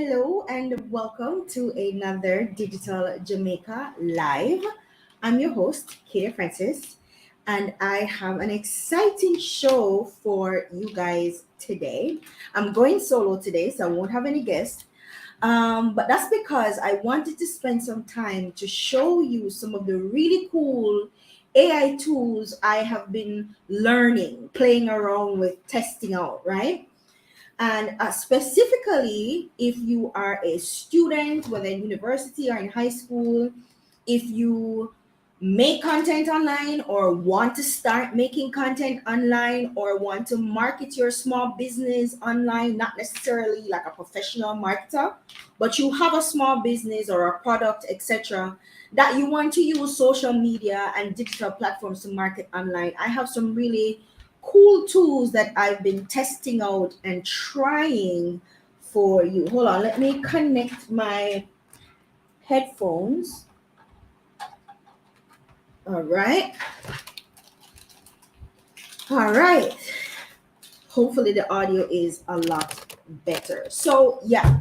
Hello and welcome to another Digital Jamaica Live. I'm your host, Katie Francis, and I have an exciting show for you guys today. I'm going solo today, so I won't have any guests. But that's because I wanted to spend some time to show you some of the really cool AI tools I have been learning, playing around with, testing out, right? And specifically, if you are a student, whether in university or in high school, if you make content online or want to start making content online or want to market your small business online, not necessarily like a professional marketer, but you have a small business or a product, etc., that you want to use social media and digital platforms to market online, I have some really cool tools that I've been testing out and trying for you. Hold on, let me connect my headphones. All right. All right. Hopefully the audio is a lot better. So, yeah,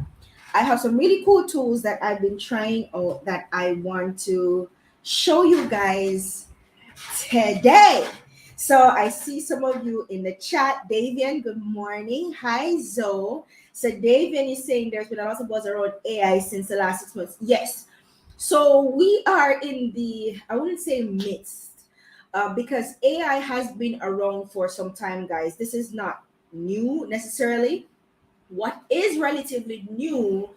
I have some really cool tools that I've been trying out that I want to show you guys today. So I see some of you in the chat. Davian, good morning. Hi, Zoe. So Davian is saying there's been a lot of buzz around AI since the last 6 months. Yes. So we are in the, I wouldn't say midst, because AI has been around for some time, guys. This is not new necessarily. What is relatively new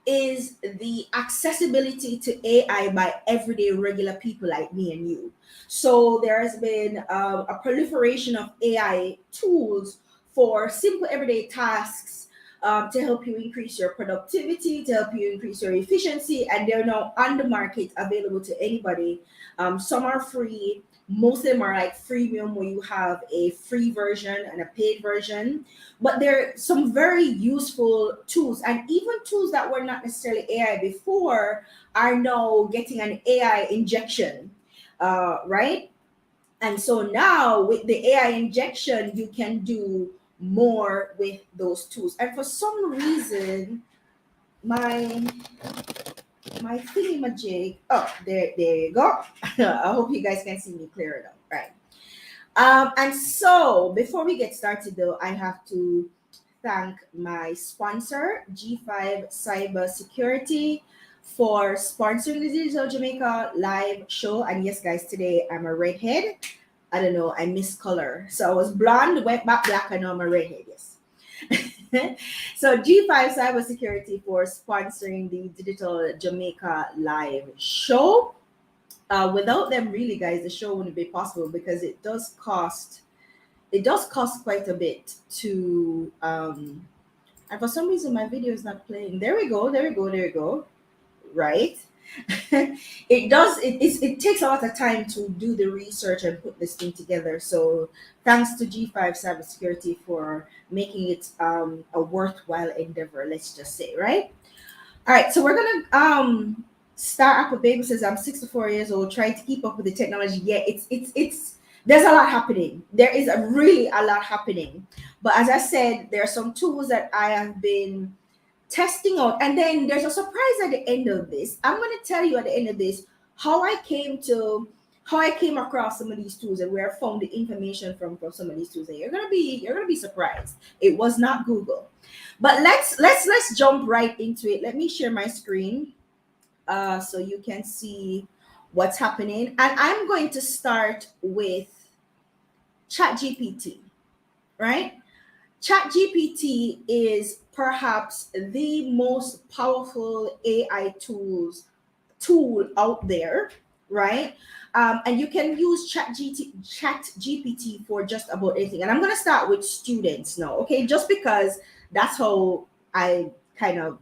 is the accessibility to AI by everyday regular people like me and you. So there has been a proliferation of AI tools for simple everyday tasks, to help you increase your productivity, to help you increase your efficiency, and they're now on the market available to anybody. Some are free. Most of them are like freemium, where you have a free version and a paid version. But there are some very useful tools, and even tools that were not necessarily AI before are now getting an AI injection, right? And so now with the AI injection, you can do more with those tools. And for some reason, my thingy-majig, oh, there you go. I hope you guys can see me clear enough, right? And so before we get started though, I have to thank my sponsor, G5 Cybersecurity, for sponsoring the Digital Jamaica live show. And yes, guys, today I'm a redhead. I don't know, I miss color. So I was blonde, went back black, and now I'm a redhead, yes. So G5 Cybersecurity for sponsoring the Digital Jamaica live show. Without them, really, guys, the show wouldn't be possible because it does cost quite a bit to and for some reason my video is not playing. There we go, right. It takes a lot of time to do the research and put this thing together. So thanks to G5 Cybersecurity for making it a worthwhile endeavor, let's just say, right. All right, so we're gonna start up with baby. Says I'm 64 years old, trying to keep up with the technology. Yeah, it's there's a lot happening. There is really a lot happening. But as I said, there are some tools that I have been testing out, and then there's a surprise at the end of this. I'm going to tell you at the end of this how I came across some of these tools and where I found the information from some of these tools. And you're gonna be surprised. It was not Google. But let's jump right into it. Let me share my screen so you can see what's happening. And I'm going to start with ChatGPT, right? ChatGPT is perhaps the most powerful AI tool out there, right? And you can use ChatGPT for just about anything. And I'm going to start with students now, okay? Just because that's how I kind of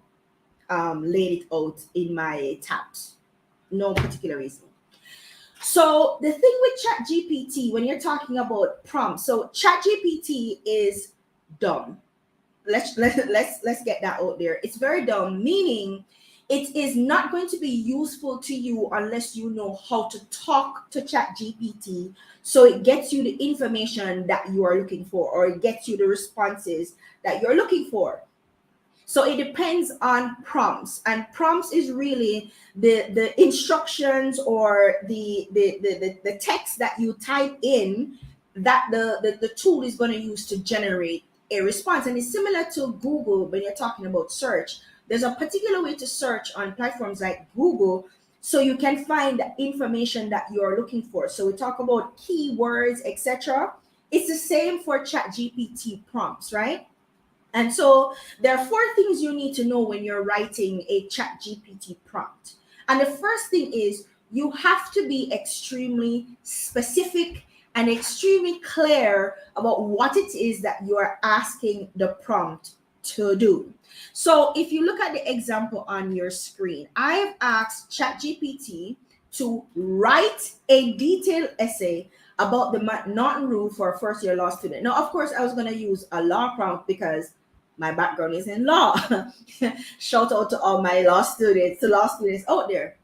laid it out in my tabs. No particular reason. So the thing with ChatGPT, when you're talking about prompts, so ChatGPT is dumb. Let's get that out there. It's very dumb, meaning it is not going to be useful to you unless you know how to talk to ChatGPT, so it gets you the information that you are looking for, or it gets you the responses that you're looking for. So it depends on prompts, and prompts is really the instructions or the text that you type in that the tool is going to use to generate a response. And it's similar to Google when you're talking about search. There's a particular way to search on platforms like Google so you can find the information that you're looking for. So we talk about keywords, etc. It's the same for ChatGPT prompts, right? And so there are four things you need to know when you're writing a ChatGPT prompt. And the first thing is you have to be extremely specific and extremely clear about what it is that you are asking the prompt to do. So if you look at the example on your screen, I have asked ChatGPT to write a detailed essay about the Norton rule for a first year law student. Now, of course, I was going to use a law prompt because my background is in law. Shout out to all my law students, the law students out there.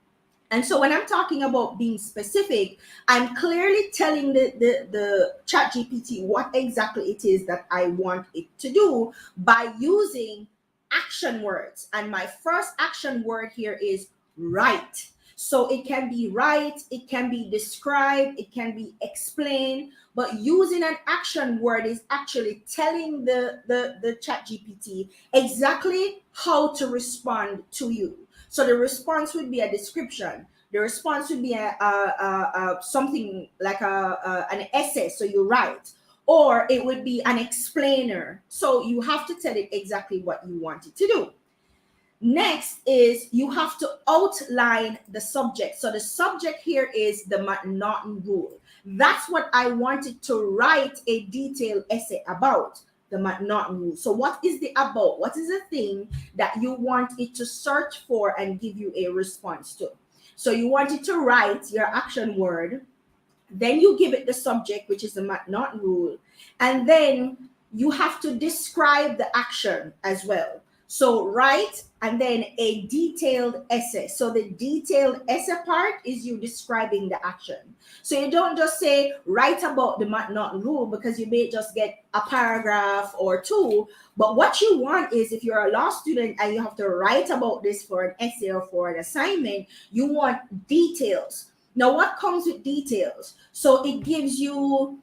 And so when I'm talking about being specific, I'm clearly telling the chat GPT what exactly it is that I want it to do by using action words. And my first action word here is write. So it can be write, it can be describe, it can be explain, but using an action word is actually telling the chat GPT exactly how to respond to you. So the response would be a description. The response would be something like an essay. So you write, or it would be an explainer. So you have to tell it exactly what you want it to do. Next is you have to outline the subject. So the subject here is the Norton rule. That's what I wanted to write a detailed essay about, the Norton rule. So what is the about? What is the thing that you want it to search for and give you a response to? So you want it to write your action word, then you give it the subject, which is the Norton rule, and then you have to describe the action as well. So write and then a detailed essay. So the detailed essay part is you describing the action. So you don't just say write about the Norton rule because you may just get a paragraph or two. But what you want is if you're a law student and you have to write about this for an essay or for an assignment, you want details. Now, what comes with details? So it gives you,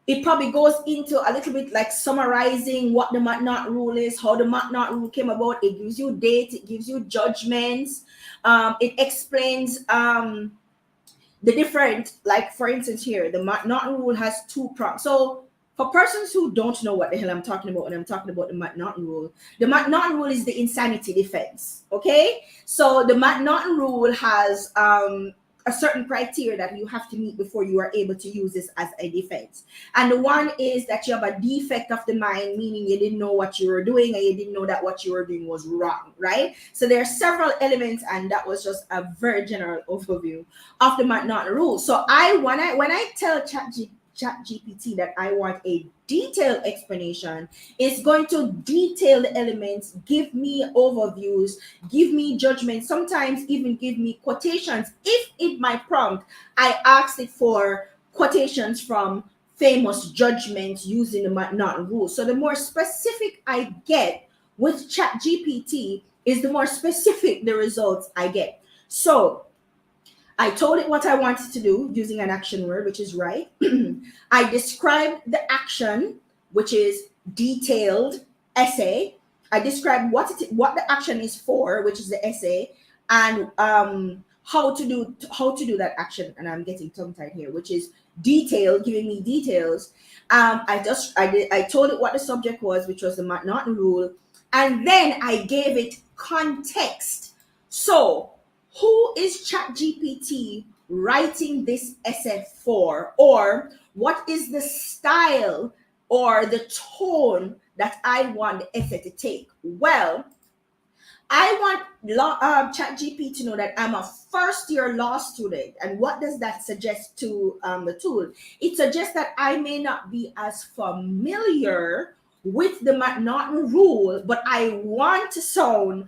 it probably goes into a little bit like summarizing what the Norton rule is, how the Norton rule came about. It gives you dates, it gives you judgments, it explains the different, like for instance here, the Norton rule has two prongs. So for persons who don't know what the hell I'm talking about when I'm talking about the Norton rule, the Norton rule is the insanity defense. Okay, so the Norton rule has a certain criteria that you have to meet before you are able to use this as a defense. And the one is that you have a defect of the mind, meaning you didn't know what you were doing and you didn't know that what you were doing was wrong, right? So there are several elements, and that was just a very general overview of the Norton rule. So when I tell ChatGPT that I want a detailed explanation, it's going to detail the elements, give me overviews, give me judgment, sometimes even give me quotations. If in my prompt I asked it for quotations from famous judgments using the Norton rule. So the more specific I get with ChatGPT is the more specific the results I get. So I told it what I wanted to do using an action word, which is right. I described the action, which is detailed essay. I described what the action is for, which is the essay, and how to do that action. And I'm getting tongue tied here, which is detailed, giving me details. I told it what the subject was, which was the Norton rule, and then I gave it context. So who is ChatGPT writing this essay for? Or what is the style or the tone that I want the essay to take? Well, I want ChatGPT to know that I'm a first year law student. And what does that suggest to the tool? It suggests that I may not be as familiar with the Norton rule, but I want to sound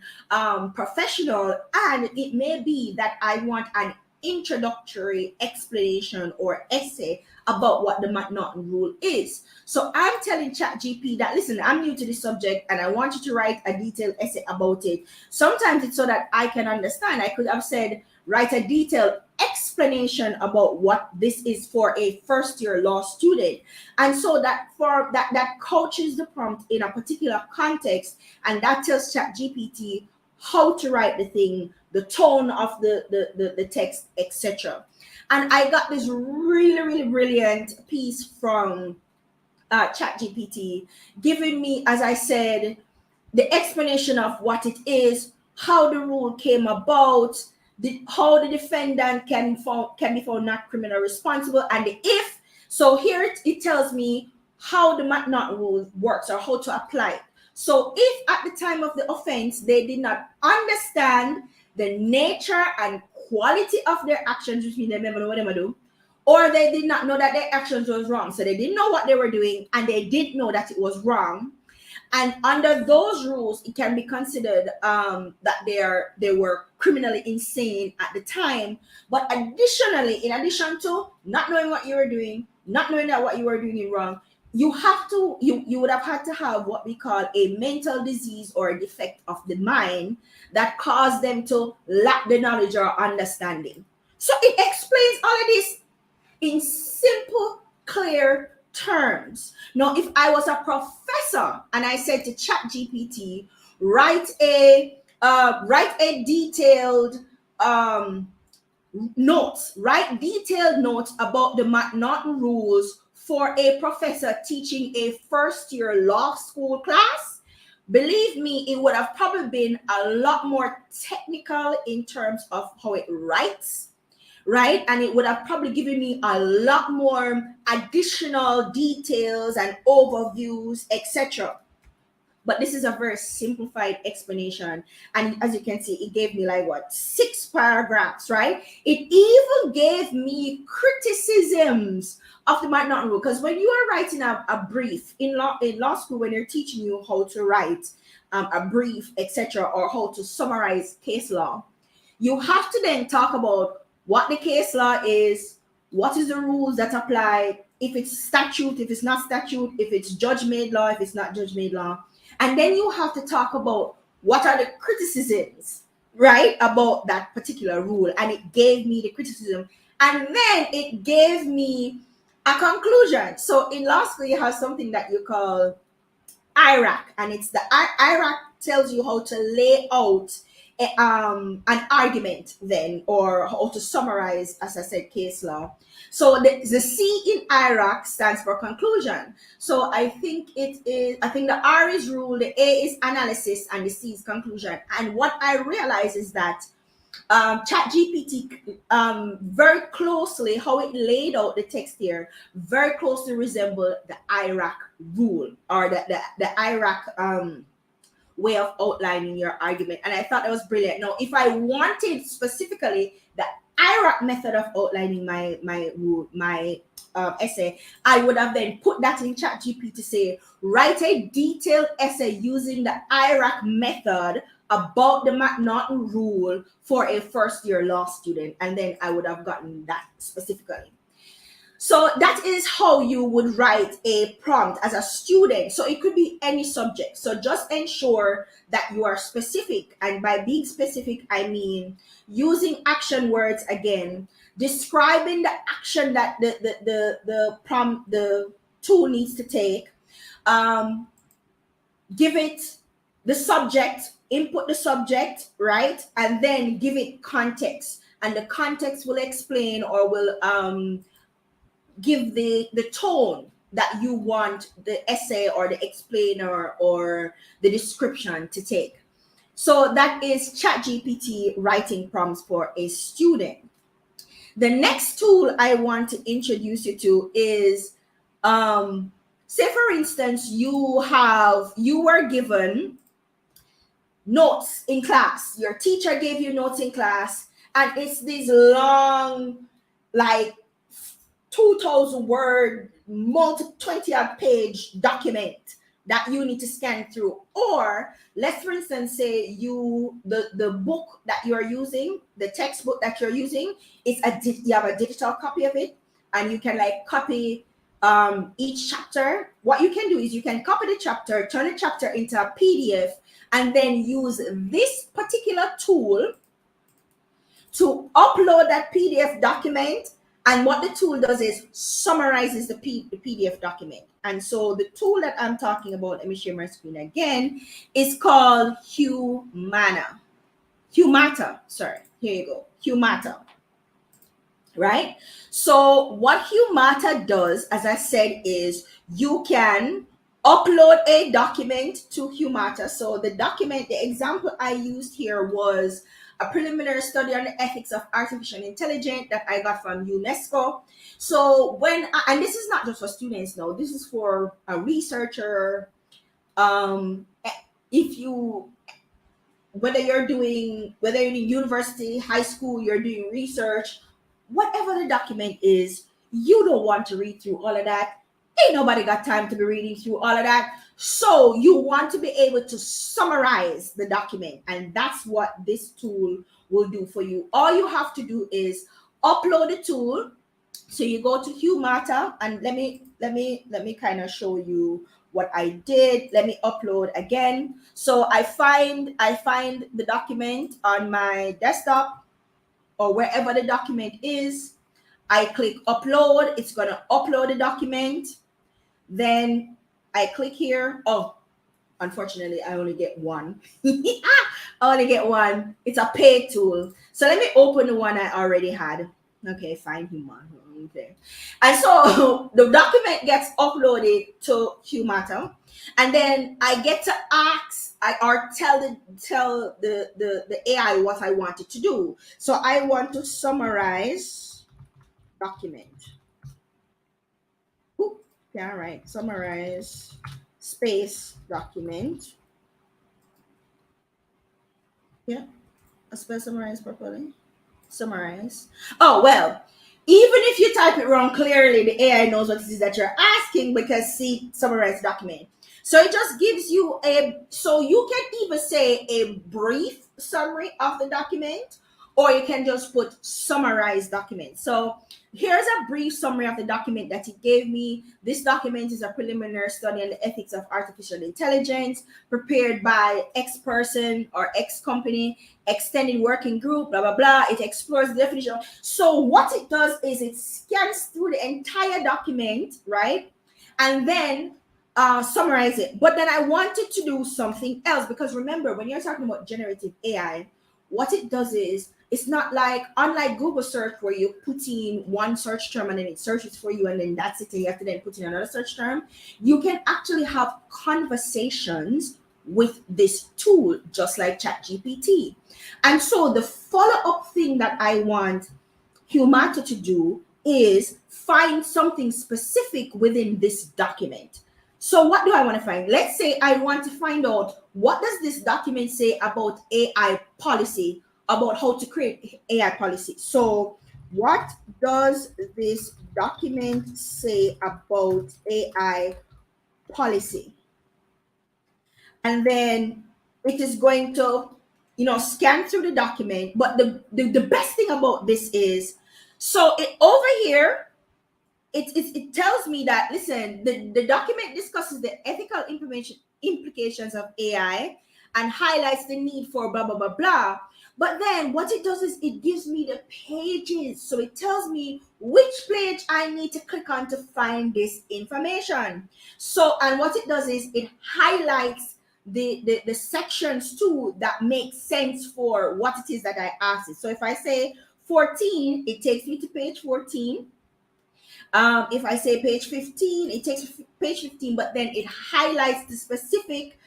professional, and it may be that I want an introductory explanation or essay about what the McNaughton rule is. So I'm telling ChatGPT that, listen, I'm new to this subject and I want you to write a detailed essay about it. Sometimes it's so that I can understand. I could have said, write a detailed explanation about what this is for a first year law student. And so that for that couches the prompt in a particular context, and that tells ChatGPT how to write the thing, the tone of the text, etc. And I got this really brilliant piece from ChatGPT, giving me, as I said, the explanation of what it is, how the rule came about, how the defendant can be found not criminally responsible, and the if. So here it tells me how the McNaughton rule works or how to apply it. So if at the time of the offense they did not understand the nature and quality of their actions, which means they never know what they do, or they did not know that their actions was wrong, so they didn't know what they were doing and they did know that it was wrong, and under those rules it can be considered that they were criminally insane at the time. But additionally, in addition to not knowing what you were doing, not knowing that what you were doing is wrong, you would have had to have what we call a mental disease or a defect of the mind that caused them to lack the knowledge or understanding. So it explains all of this in simple, clear terms. Now, if I was a professor and I said to ChatGPT, write a detailed notes, write detailed notes about the McNaughton rules for a professor teaching a first year law school class, believe me, it would have probably been a lot more technical in terms of how it writes, right? And it would have probably given me a lot more additional details and overviews, etc. But this is a very simplified explanation. And as you can see, it gave me like what, 6 paragraphs, right? It even gave me criticisms of the McNaughton rule. Because when you are writing a brief in law school, when they're teaching you how to write a brief, etc., or how to summarize case law, you have to then talk about what the case law is, what is the rules that apply, if it's statute, if it's not statute, if it's judge-made law, if it's not judge-made law. And then you have to talk about what are the criticisms, right, about that particular rule. And it gave me the criticism. And then it gave me a conclusion. So in law school, you have something that you call IRAC. And it's the IRAC tells you how to lay out an argument then, or how to summarize, as I said, case law. So the C in IRAC stands for conclusion. So I think the R is rule, the A is analysis, and the C is conclusion. And what I realize is that ChatGPT very closely, how it laid out the text here, very closely resemble the IRAC rule, or the IRAC way of outlining your argument. And I thought that was brilliant. Now, if I wanted specifically the IRAC method of outlining my essay, I would have then put that in ChatGPT to say, write a detailed essay using the IRAC method about the McNaughton rule for a first year law student. And then I would have gotten that specifically. So that is how you would write a prompt as a student. So it could be any subject. So just ensure that you are specific. And by being specific, I mean using action words again, describing the action that the prompt, the tool needs to take. Give it the subject, input the subject, right? And then give it context. And the context will explain or will give the tone that you want the essay or the explainer or the description to take. So that is ChatGPT writing prompts for a student. The next tool I want to introduce you to is, say for instance, you were given notes in class. Your teacher gave you notes in class, and it's this long, like 2,000 word, multi 20 page document that you need to scan through. Or let's for instance say the book that you're using, the textbook that you're using, you have a digital copy of it, and you can like copy each chapter. What you can do is you can copy the chapter, turn the chapter into a PDF, and then use this particular tool to upload that PDF document. And what the tool does is summarizes the PDF document. And so the tool that I'm talking about, let me share my screen again, is called Humata. Sorry, here you go. Humata. Right? So what Humata does, as I said, is you can upload a document to Humata. So the document, the example I used here was a preliminary study on the ethics of artificial intelligence that I got from UNESCO. So and this is not just for students, no, this is for a researcher. If you whether you're in university, high school, you're doing research, whatever the document is, you don't want to read through all of that. Ain't nobody got time to be reading through all of that. So you want to be able to summarize the document, and that's what this tool will do for you. All you have to do is upload the tool. So you go to Humata, and let me kind of show you what I did. Let me upload again. So I find the document on my desktop or wherever the document is. I click upload. It's gonna upload the document. Then I click here. Oh, unfortunately, I only get one. I only get one. It's a paid tool. So let me open the one I already had. Okay, find human. Okay. And so the document gets uploaded to Humata, and then I get to tell the AI what I want it to do. So I want to summarize document. Oop, yeah, right. Summarize space document. Yeah, I spell summarize properly. Summarize. Oh, well, even if you type it wrong, clearly the AI knows what it is that you're asking, because see, summarize document. So it just gives you so you can either say a brief summary of the document, or you can just put summarize document. So here's a brief summary of the document that it gave me. This document is a preliminary study on the ethics of artificial intelligence prepared by X person or X company, extended working group, blah, blah, blah. It explores the definition. So what it does is it scans through the entire document, right? And then summarize it. But then I wanted to do something else, because remember, when you're talking about generative AI, what it does is it's not like, unlike Google search, where you put in one search term and then it searches for you and then that's it, and you have to then put in another search term. You can actually have conversations with this tool, just like ChatGPT. And so the follow-up thing that I want Humata to do is find something specific within this document. So what do I want to find? Let's say I want to find out, what does this document say about AI policy, about how to create AI policy. So what does this document say about AI policy? And then it is going to, scan through the document. But the best thing about this is, so over here, it tells me that, listen, the document discusses the ethical implications of AI and highlights the need for blah, blah, blah, blah. But then what it does is it gives me the pages. So it tells me which page I need to click on to find this information. So, and what it does is it highlights the sections too that make sense for what it is that I asked it. So if I say 14, it takes me to page 14. If I say page 15, it takes page 15, but then it highlights the specific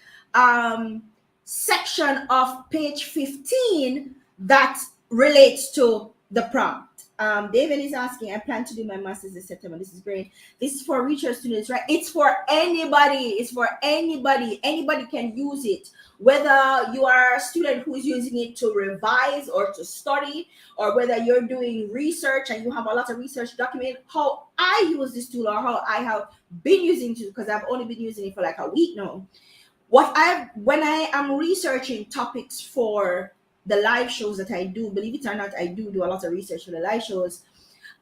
section of page 15 that relates to the prompt. David is asking, I plan to do my master's this September. This is great. This is for research students, right? It's for anybody. It's for anybody. Anybody can use it. Whether you are a student who is using it to revise or to study, or whether you're doing research and you have a lot of research document, how I use this tool or how I have been using it, because I've only been using it for like a week now. When I am researching topics for the live shows that I do, believe it or not, I do a lot of research for the live shows.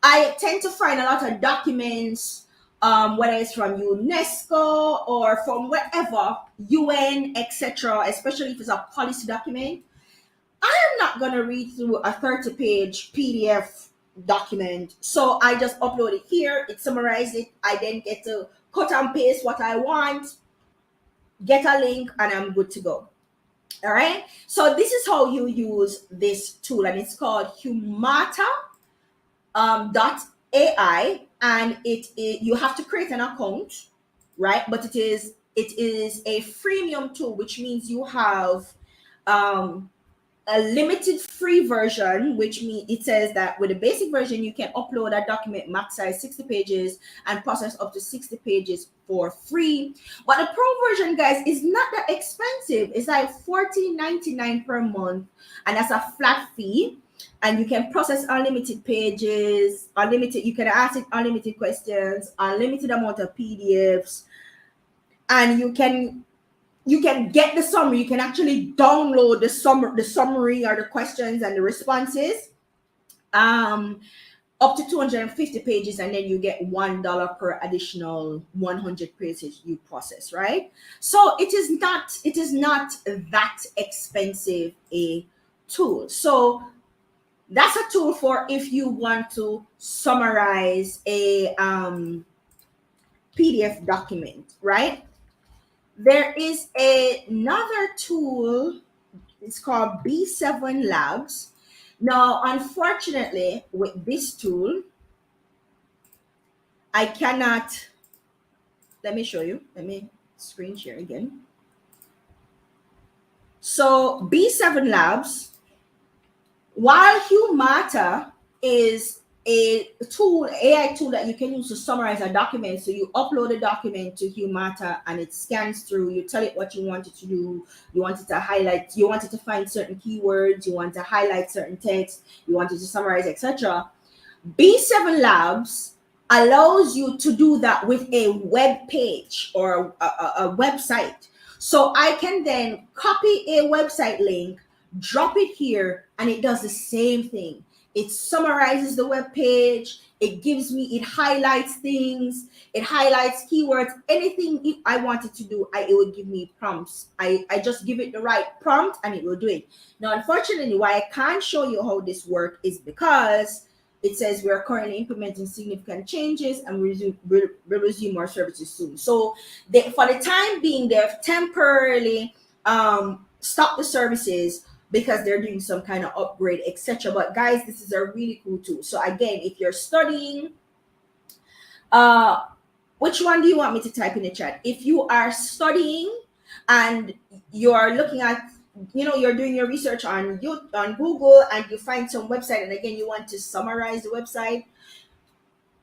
I tend to find a lot of documents, whether it's from UNESCO or from wherever, UN, etc., especially if it's a policy document. I am not going to read through a 30-page PDF document. So I just upload it here, it summarizes it. I then get to cut and paste what I want, get a link, and I'm good to go. All right. So this is how you use this tool, and it's called Humata .ai, and you have to create an account, right? But it is a freemium tool, which means you have a limited free version, which means it says that with the basic version, you can upload a document max size 60 pages and process up to 60 pages for free. But the pro version, guys, is not that expensive. It's like $14.99 per month, and that's a flat fee. And you can process unlimited pages, you can ask it unlimited questions, unlimited amount of PDFs, and you can get the summary. You can actually download the summary or the questions and the responses, up to 250 pages, and then you get $1 per additional 100 pages you process, right? So it is not that expensive a tool. So that's a tool for if you want to summarize a PDF document, right? There is another tool. It's called B7 Labs. Now, unfortunately, with this tool, I cannot. Let me show you. Let me screen share again. So B7 Labs, while Humata is a tool, AI tool that you can use to summarize a document. So you upload a document to Humata and it scans through. You tell it what you want it to do. You want it to highlight, you want it to find certain keywords, you want to highlight certain text, you want it to summarize, etc. B7 Labs allows you to do that with a web page or a website. So I can then copy a website link, drop it here, and it does the same thing. It summarizes the web page. It highlights things. It highlights keywords. Anything if I wanted to do, it would give me prompts. I just give it the right prompt and it will do it. Now, unfortunately, why I can't show you how this works is because it says we are currently implementing significant changes and we'll resume our services soon. So for the time being, they've temporarily stopped the services because they're doing some kind of upgrade, etc. But guys, this is a really cool tool. So again, if you're studying, which one do you want me to type in the chat? If you are studying and you're looking at, you're doing your research on Google and you find some website, and again, you want to summarize the website,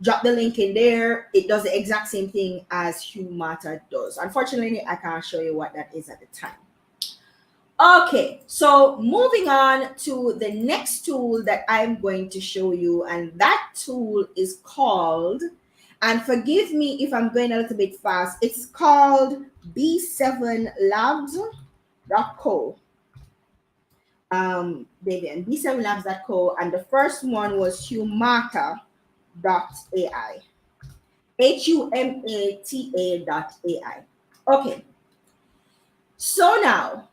drop the link in there. It does the exact same thing as Humata does. Unfortunately, I can't show you what that is at the time. Okay, so moving on to the next tool that I'm going to show you, and that tool is called, and forgive me if I'm going a little bit fast, it's called b7labs.co. David, b7labs.co, and the first one was humata.ai. humata.ai. Okay, so now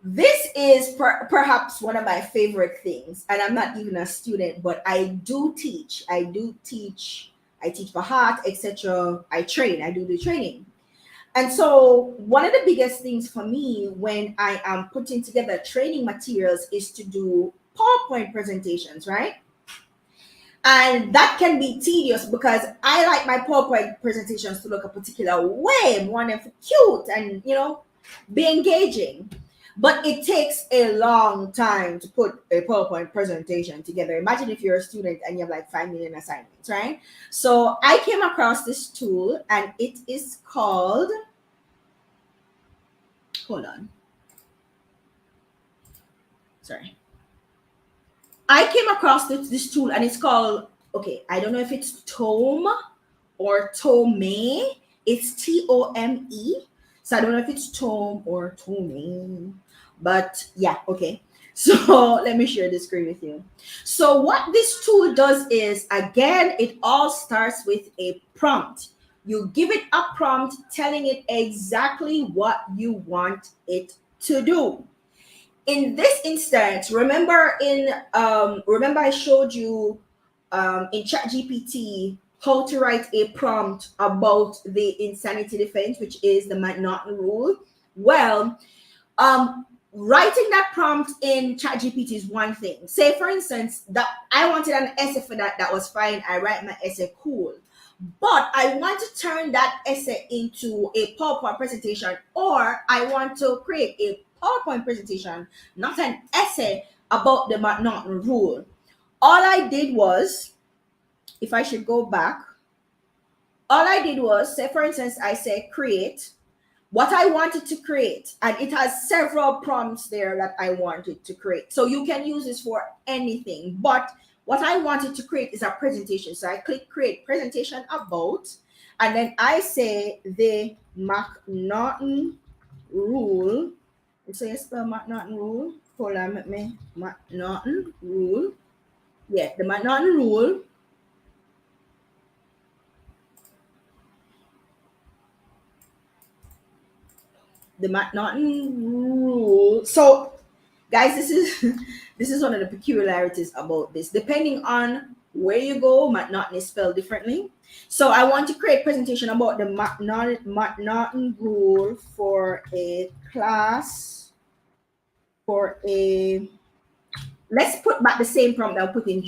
this is perhaps one of my favorite things, and I'm not even a student, but I do teach. I teach for heart, etc. I train. I do the training. And so one of the biggest things for me when I am putting together training materials is to do PowerPoint presentations, right? And that can be tedious because I like my PowerPoint presentations to look a particular way, want them cute and, be engaging. But it takes a long time to put a PowerPoint presentation together. Imagine if you're a student and you have like 5 million assignments, right? So I came across this tool and it is called, hold on, sorry. I came across this tool and it's called, okay, I don't know if it's Tome or Tome. It's Tome. So I don't know if it's Tome or Tome. But yeah, okay. So let me share the screen with you. So what this tool does is, again, it all starts with a prompt. You give it a prompt telling it exactly what you want it to do. In this instance, remember I showed you in ChatGPT how to write a prompt about the insanity defense, which is the McNaughton rule. Well, writing that prompt in ChatGPT is one thing. Say, for instance, that I wanted an essay for that was fine. I write my essay, cool. But I want to turn that essay into a PowerPoint presentation, or I want to create a PowerPoint presentation, not an essay about the McNaughton rule. All I did was, if I should go back, all I did was, say, for instance, I say create what I wanted to create, and it has several prompts there that I wanted to create. So you can use this for anything, but what I wanted to create is a presentation. So I click create presentation about, and then I say the McNaughton rule. So you spell McNaughton rule. Hold on, let me McNaughton rule. Yeah, the McNaughton rule. The McNaughton rule. So guys, this is this is one of the peculiarities about this. Depending on where you go, McNaughton is spelled differently. So I want to create presentation about the McNaughton rule for a class, for a, let's put back the same prompt that I put in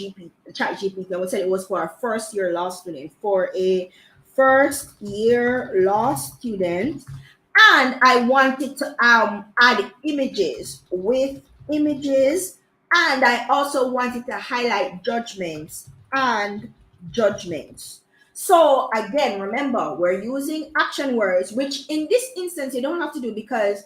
chat GPT. I would say it was for a first year law student, for a first year law student. And I wanted to add images with images, and I also wanted to highlight judgments and judgments. So again, remember, we're using action words, which in this instance you don't have to do because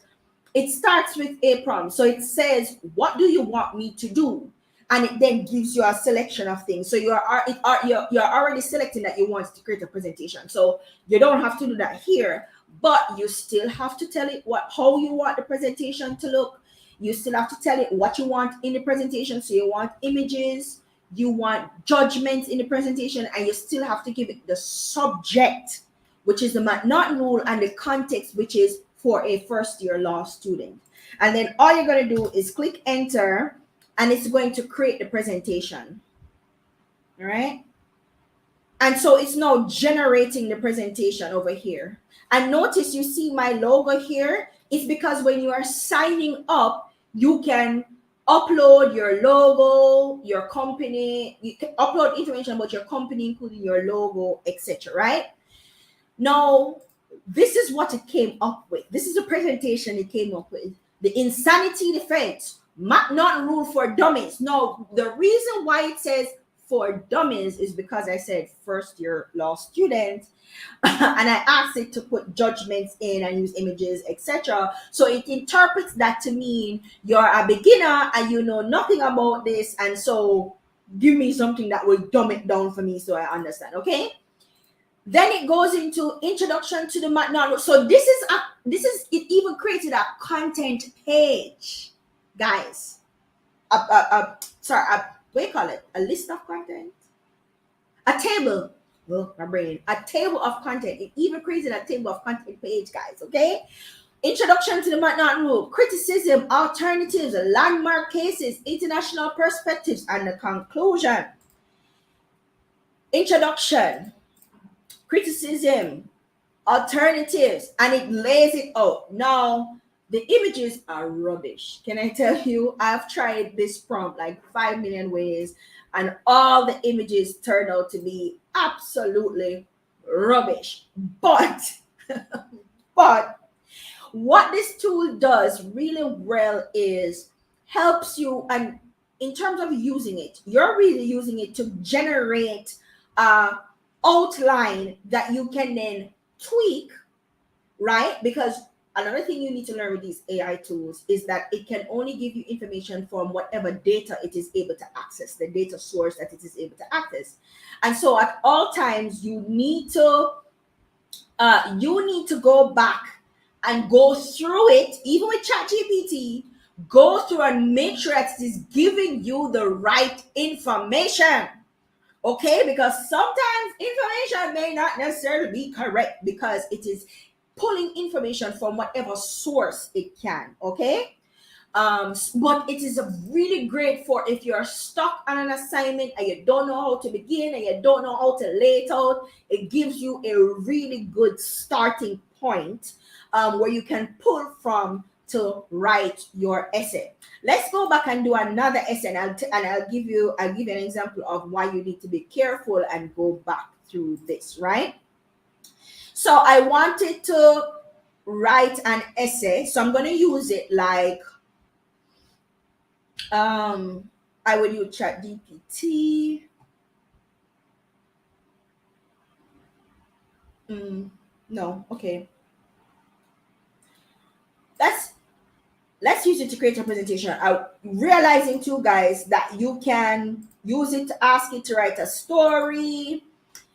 it starts with a prompt. So it says, what do you want me to do? And it then gives you a selection of things. So you're already selecting that you want to create a presentation. So you don't have to do that here, but you still have to tell it how you want the presentation to look. You still have to tell it what you want in the presentation. So you want images, you want judgments in the presentation, and you still have to give it the subject, which is the McNaughton rule, and the context, which is for a first year law student. And then all you're going to do is click enter, and it's going to create the presentation. All right. And so it's now generating the presentation over here. And notice you see my logo here. It's because when you are signing up, you can upload your logo, your company, you can upload information about your company, including your logo, etc. Right? Now, this is what it came up with. This is the presentation it came up with. The insanity defense, not rule for dummies. No, the reason why it says for dummies is because I said first year law student and I asked it to put judgments in and use images, etc. So it interprets that to mean you're a beginner and you know nothing about this, and so give me something that will dumb it down for me so I understand. Okay. Then it goes into introduction to the McNaughton. So this is it even created a content page, guys. What do you call it? A list of content? A table. Oh, my brain. A table of content. It even created a table of content page, guys. Okay. Introduction to the McNaughton rule, criticism, alternatives, landmark cases, international perspectives, and the conclusion. Introduction, criticism, alternatives, and it lays it out. Now, the images are rubbish. Can I tell you? I've tried this prompt like 5 million ways, and all the images turned out to be absolutely rubbish. But what this tool does really well is helps you, and in terms of using it, you're really using it to generate a outline that you can then tweak, right? Because another thing you need to learn with these AI tools is that it can only give you information from whatever data it is able to access, the data source that it is able to access. And so at all times you need to go back and go through it, even with ChatGPT, go through and make sure that it is giving you the right information. Okay, because sometimes information may not necessarily be correct because it is pulling information from whatever source it can. Okay, but it is a really great for if you're stuck on an assignment and you don't know how to begin and you don't know how to lay it out. It gives you a really good starting point, where you can pull from to write your essay. Let's go back and do another essay, and I'll give you an example of why you need to be careful and go back through this, right? So I wanted to write an essay, so I'm going to use it like, um, I would use ChatGPT. Mm, no, okay. Let's let's use it to create a presentation. I realizing too, guys, that you can use it to ask it to write a story.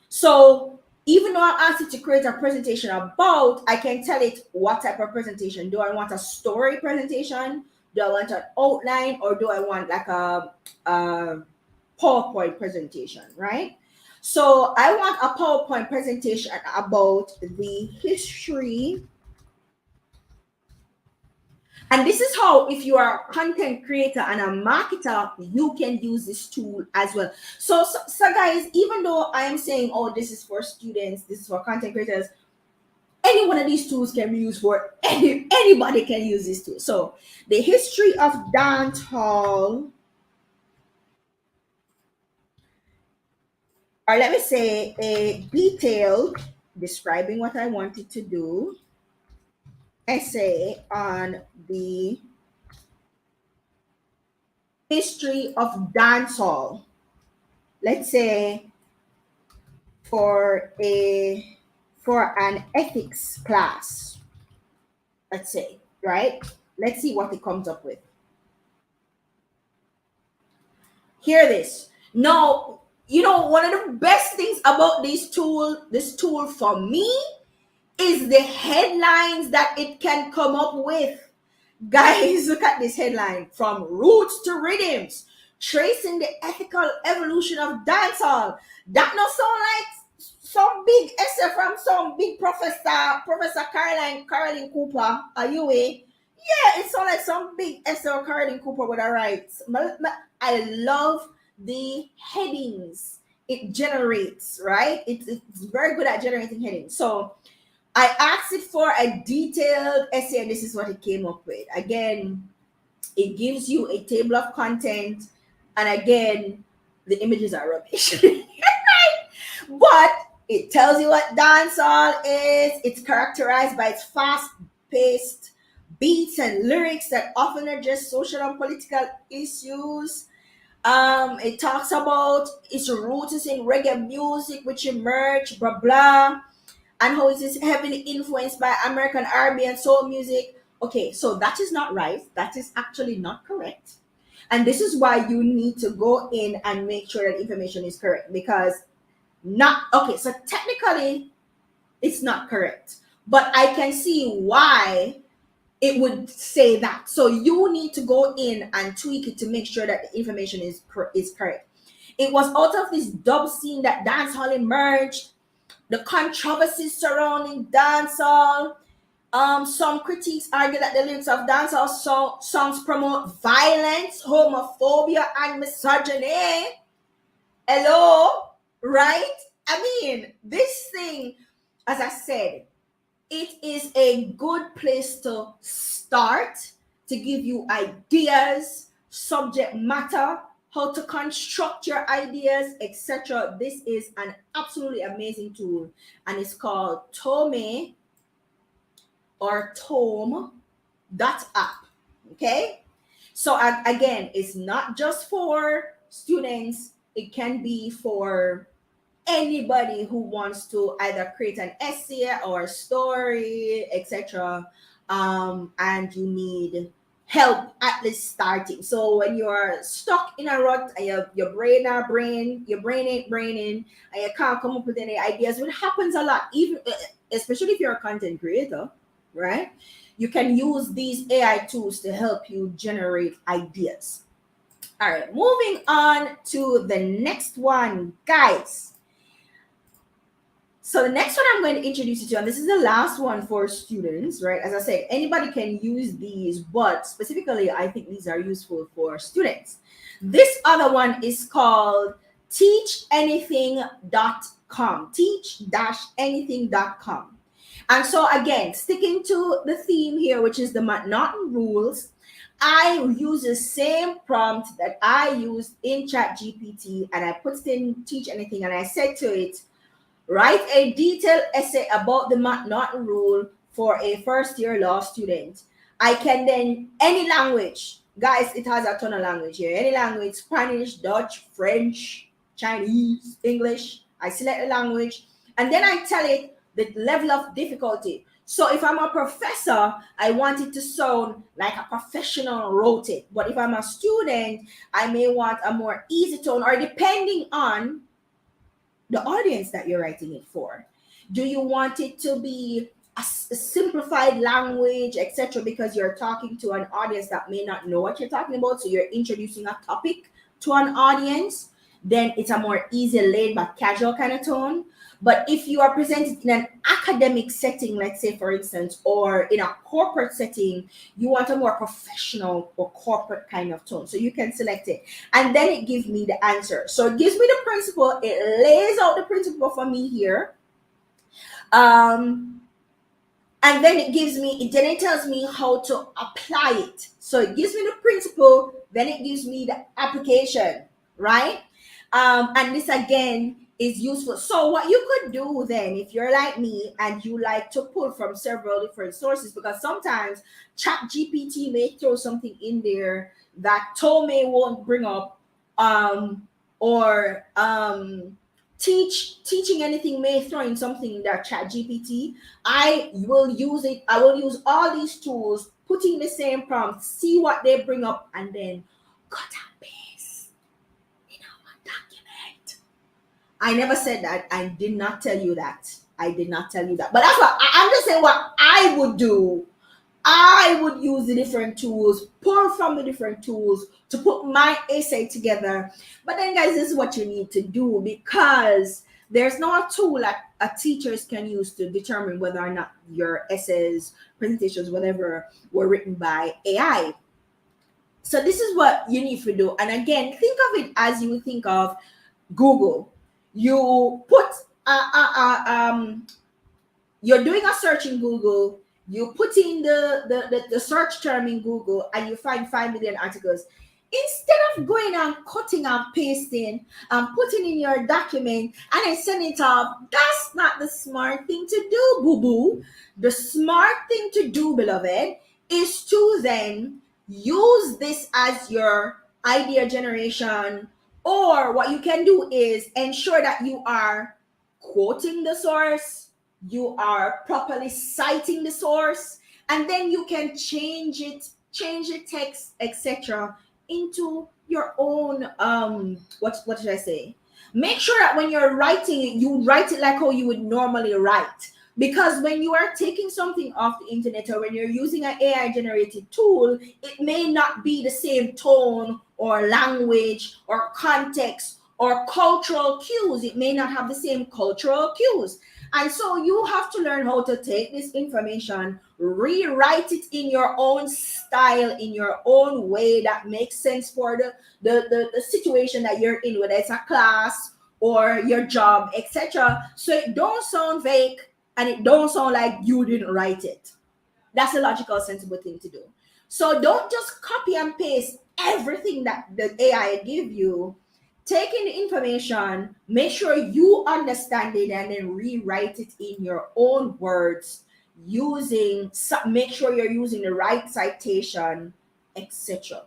So even though I asked it to create a presentation about, I can tell it what type of presentation. Do I want a story presentation? Do I want an outline, or do I want like a PowerPoint presentation, right? So I want a PowerPoint presentation about the history. And this is how, if you are a content creator and a marketer, you can use this tool as well. So guys, even though I am saying, oh, this is for students, this is for content creators, any one of these tools can be used for anybody can use this tool. So the history of dance hall, or let me say a detailed describing what I wanted to do essay on the history of dancehall. Let's say for a for an ethics class, let's say, right? Let's see what it comes up with. Hear this. Now, one of the best things about this tool for me is the headlines that it can come up with. Guys, look at this headline: from roots to rhythms, tracing the ethical evolution of dancehall. That not sound like some big essay from some big Professor Caroline Cooper. Are you a? Yeah, it sounds like some big essay of Caroline Cooper would have write. I love the headings it generates, right? It's very good at generating headings. So I asked it for a detailed essay, and this is what it came up with. Again, it gives you a table of content, and again, the images are rubbish. But it tells you what dancehall is. It's characterized by its fast-paced beats and lyrics that often address social and political issues. It talks about its roots in reggae music, which emerged, blah blah, and how it is heavily influenced by American R&B and soul music. Okay, so that is not right. That is actually not correct. And this is why you need to go in and make sure that information is correct, because not okay, so technically it's not correct. But I can see why it would say that. So you need to go in and tweak it to make sure that the information is correct. It was out of this dub scene that dancehall emerged, the controversies surrounding dancehall. Some critics argue that the lyrics of dancehall songs promote violence, homophobia, and misogyny. Hello, right? I mean, this thing, as I said, it is a good place to start to give you ideas, subject matter, how to construct your ideas, etc. This is an absolutely amazing tool, and it's called Tome or tome dot app. Okay, so again, it's not just for students, it can be for anybody who wants to either create an essay or a story, etc. And you need help at least starting. So when you're stuck in a rut and your brain ain't braining, and you can't come up with any ideas, which happens a lot, even especially if you're a content creator, right? You can use these AI tools to help you generate ideas. All right, moving on to the next one, guys. So the next one I'm going to introduce you to, and this is the last one for students, right? As I said, anybody can use these, but specifically, I think these are useful for students. This other one is called teachanything.com, teach-anything.com. And so again, sticking to the theme here, which is the McNaughton rules, I use the same prompt that I used in ChatGPT, and I put it in Teach Anything, and I said to it, write a detailed essay about the McNaughton rule for a first year law student. I can then, any language, guys, it has a ton of language here. Any language, Spanish, Dutch, French, Chinese, English. I select the language and then I tell it the level of difficulty. So if I'm a professor, I want it to sound like a professional wrote it. But if I'm a student, I may want a more easy tone, or depending on the audience that you're writing it for. Do you want it to be a simplified language, etc., because you're talking to an audience that may not know what you're talking about, so you're introducing a topic to an audience? Then it's a more easy, laid back, casual kind of tone. But if you are presented in an academic setting, let's say for instance, or in a corporate setting, you want a more professional or corporate kind of tone. So you can select it. And then it gives me the answer. So it gives me the principle, it lays out the principle for me here. And then then it tells me how to apply it. So it gives me the principle, then it gives me the application, right? And this again is useful. So what you could do then, if you're like me and you like to pull from several different sources, because sometimes ChatGPT may throw something in there that Tome won't bring up, or teaching anything may throw in something that ChatGPT. I will use it. I will use all these tools, putting the same prompt, see what they bring up, and then cut and paste in our document. I never said that. I did not tell you that. I did not tell you that. But that's what I'm just saying what I would do. I would use the different tools, pull from the different tools to put my essay together. But then, guys, this is what you need to do, because there's no tool that a teachers can use to determine whether or not your essays, presentations, whatever, were written by AI. So this is what you need to do. And again, think of it as you would think of Google. You put you're doing a search in Google, you put in the search term in Google, and you find 5 million articles. Instead of going and cutting and pasting and putting in your document and then sending it off, that's not the smart thing to do, boo-boo. The smart thing to do, beloved, is to then use this as your idea generation. Or what you can do is ensure that you are quoting the source, you are properly citing the source, and then you can change the text, etc., into your own what should I say? Make sure that when you're writing it, you write it like how you would normally write. Because when you are taking something off the internet, or when you're using an AI generated tool, it may not be the same tone or language or context or cultural cues. It may not have the same cultural cues. And so you have to learn how to take this information, rewrite it in your own style, in your own way that makes sense for the situation that you're in, whether it's a class or your job, etc. So it don't sound fake and it don't sound like you didn't write it. That's a logical, sensible thing to do. So don't just copy and paste everything that the AI give you. Take in the information, make sure you understand it, and then rewrite it in your own words, make sure you're using the right citation, etc.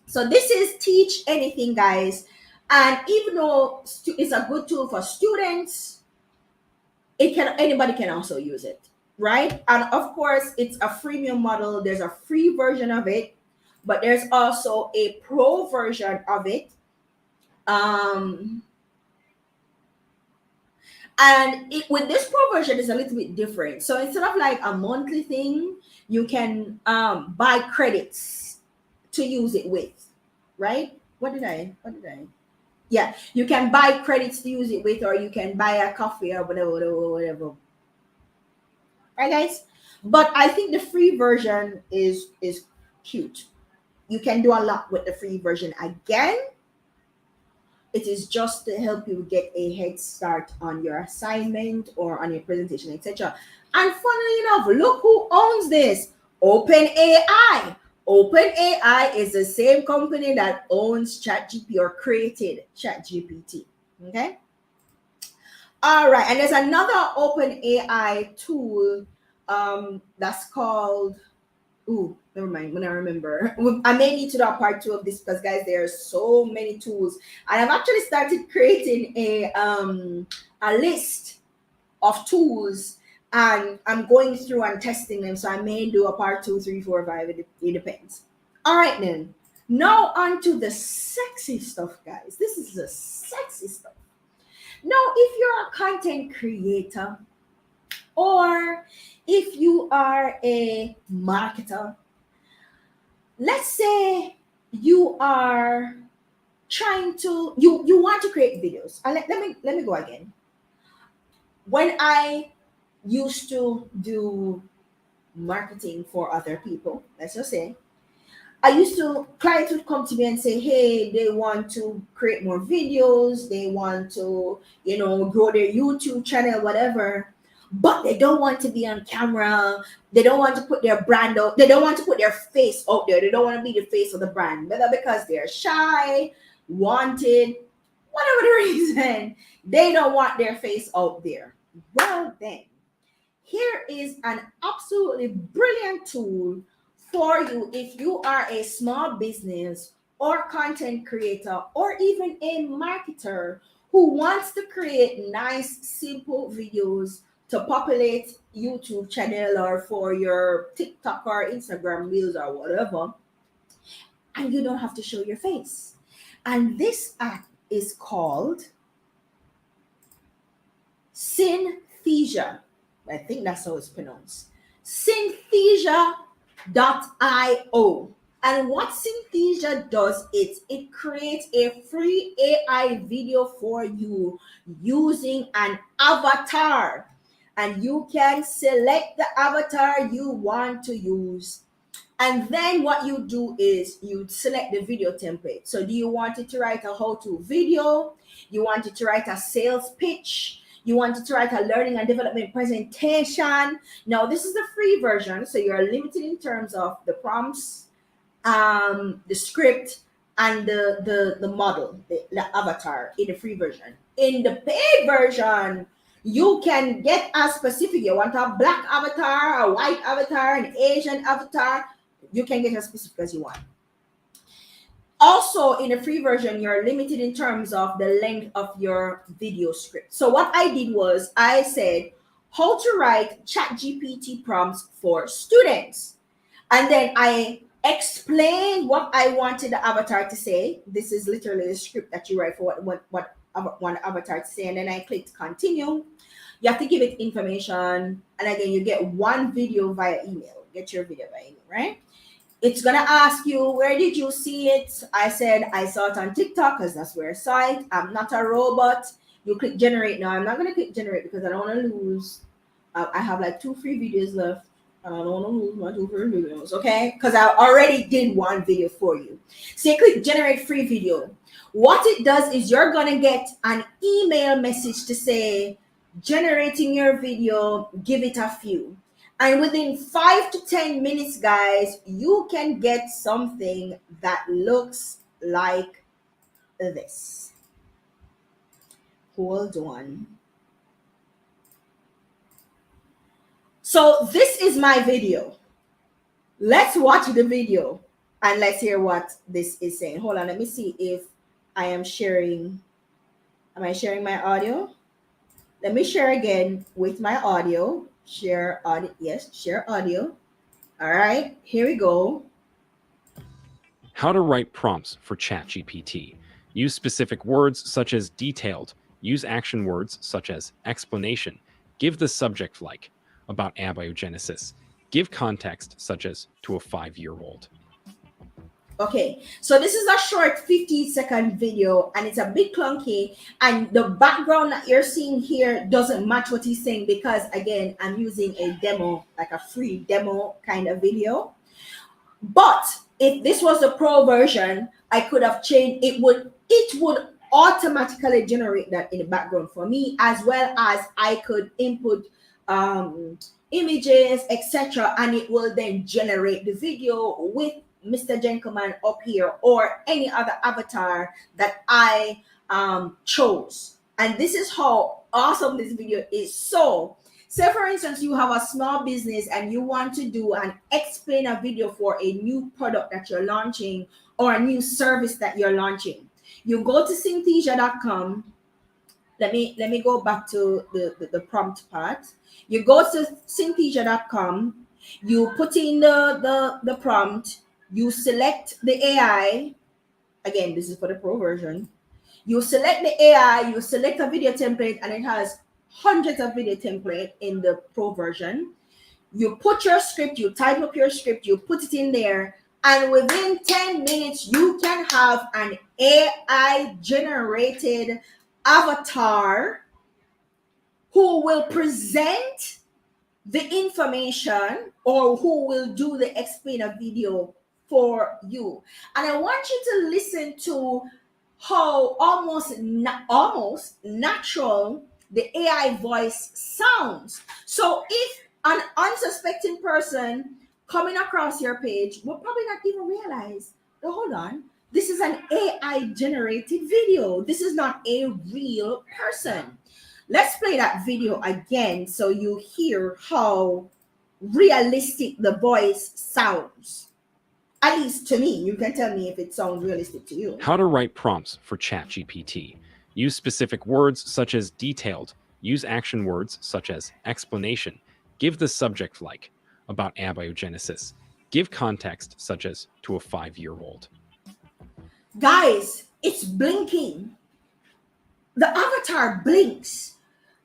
So this is Teach Anything, guys. And even though it's a good tool for students, anybody can also use it, right? And of course, it's a freemium model. There's a free version of it, but there's also a pro version of it. Um, with this pro version, it's a little bit different. So instead of like a monthly thing, you can buy credits to use it with, right? What did I? Yeah, you can buy credits to use it with, or you can buy a coffee or whatever. Right, guys? But I think the free version is cute. You can do a lot with the free version. Again, it is just to help you get a head start on your assignment or on your presentation, etc. And funnily enough, look who owns this. OpenAI. OpenAI is the same company that owns ChatGPT or created ChatGPT. Okay. All right. And there's another OpenAI tool that's called, ooh, never mind. When I remember, I may need to do a part two of this because, guys, there are so many tools, and I've actually started creating a list of tools, and I'm going through and testing them. So I may do a part two, three, four, five. It depends. All right, then. Now on to the sexy stuff, guys. This is the sexy stuff. Now, if you're a content creator or if you are a marketer, let's say you are trying to you want to create videos. Let me go again. When I used to do marketing for other people, let's just say, clients would come to me and say, hey, they want to create more videos, they want to, grow their YouTube channel, whatever, but they don't want to be on camera. They don't want to put their brand out. They don't want to put their face out there. They don't want to be the face of the brand, whether because they're shy, wanted, whatever the reason, they don't want their face out there. Well, then, here is an absolutely brilliant tool for you if you are a small business or content creator or even a marketer who wants to create nice, simple videos to populate YouTube channel or for your TikTok or Instagram reels or whatever, and you don't have to show your face. And this app is called Synthesia. I think that's how it's pronounced. Synthesia.io. And what Synthesia does is it creates a free AI video for you using an avatar. And you can select the avatar you want to use. And then what you do is you select the video template. So do you want it to write a how-to video? You want it to write a sales pitch? You want it to write a learning and development presentation? Now, this is the free version, so you're limited in terms of the prompts, the script, and the model, the avatar in the free version. In the paid version, you can get as specific. You want a black avatar, a white avatar, an Asian avatar. You can get as specific as you want. Also, in the free version, you're limited in terms of the length of your video script. So what I did was I said how to write ChatGPT prompts for students. And then I explained what I wanted the avatar to say. This is literally the script that you write for what I want the avatar to say. And then I clicked continue. You have to give it information. And again, you get one video via email. Get your video via email, right? It's going to ask you, where did you see it? I said, I saw it on TikTok because that's where I saw it. I'm not a robot. You click generate now. I'm not going to click generate because I don't want to lose. I have like 2 free videos left. I don't want to lose my 2 free videos, okay? Because I already did one video for you. So you click generate free video. What it does is you're going to get an email message to say, generating your video, give it a few. And within 5 to 10 minutes, guys, you can get something that looks like this. Hold on. So this is my video. Let's watch the video and let's hear what this is saying. Hold on, let me see if I am sharing. Am I sharing my audio? Let me share again with my audio. Share audio. Yes, share audio. All right, here we go. How to write prompts for ChatGPT. Use specific words such as detailed. Use action words such as explanation. Give the subject like about abiogenesis. Give context such as to a 5-year-old. Okay, so this is a short 50-second video and it's a bit clunky, and the background that you're seeing here doesn't match what he's saying because, again, I'm using a demo, like a free demo kind of video. But if this was the pro version, I could have changed it would automatically generate that in the background for me, as well as I could input images, etc., and it will then generate the video with Mr. Gentleman up here or any other avatar that I chose. And this is how awesome this video is. So say for instance, you have a small business and you want to do and explain a video for a new product that you're launching or a new service that you're launching. You go to synthesia.com. Let me go back to the prompt part. You go to synthesia.com, you put in the prompt, you select the AI. Again, this is for the pro version. You select the AI, you select a video template, and it has hundreds of video template in the pro version. You put your script, you type up your script, you put it in there, and within 10 minutes, you can have an AI generated avatar who will present the information or who will do the explainer video for you. And I want you to listen to how almost natural the AI voice sounds. So if an unsuspecting person coming across your page will probably not even realize, oh, hold on, this is an AI generated video. This is not a real person. Let's play that video again so you hear how realistic the voice sounds. At least to me. You can tell me if it sounds realistic to you. How to write prompts for ChatGPT. Use specific words such as detailed. Use action words such as explanation. Give the subject like about abiogenesis. Give context such as to a 5-year-old. Guys, it's blinking. The avatar blinks,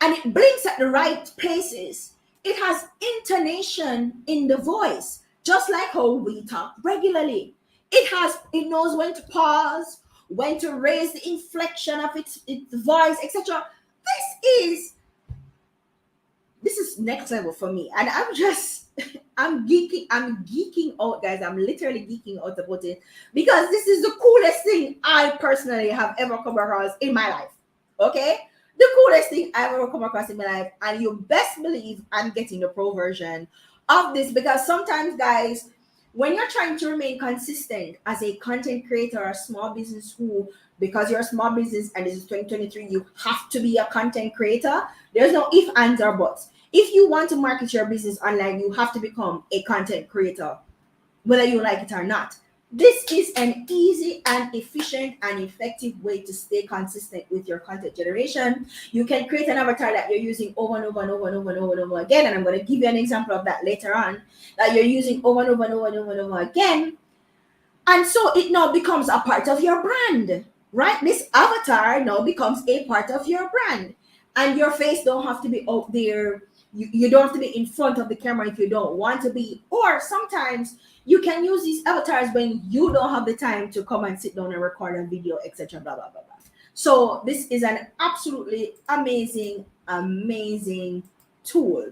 and it blinks at the right places. It has intonation in the voice, just like how we talk regularly. It knows when to pause, when to raise the inflection of its voice, etc. This is next level for me, and I'm just I'm geeking out, guys. I'm literally geeking out about it because this is the coolest thing I personally have ever come across in my life. Okay, the coolest thing I've ever come across in my life, and you best believe I'm getting the pro version of this because sometimes, guys, when you're trying to remain consistent as a content creator or a small business who, because you're a small business and this is 2023, you have to be a content creator. There's no if, ands, or buts. If you want to market your business online, you have to become a content creator, whether you like it or not. This is an easy and efficient and effective way to stay consistent with your content generation. You can create an avatar that you're using over and over and over and over and over and over again. And I'm going to give you an example of that later on, that you're using over and over and over and over and over again. And so it now becomes a part of your brand, right? This avatar now becomes a part of your brand. And your face don't have to be out there. You don't have to be in front of the camera if you don't want to be. Or sometimes you can use these avatars when you don't have the time to come and sit down and record a video, etc. Blah, blah, blah, blah. So this is an absolutely amazing, amazing tool.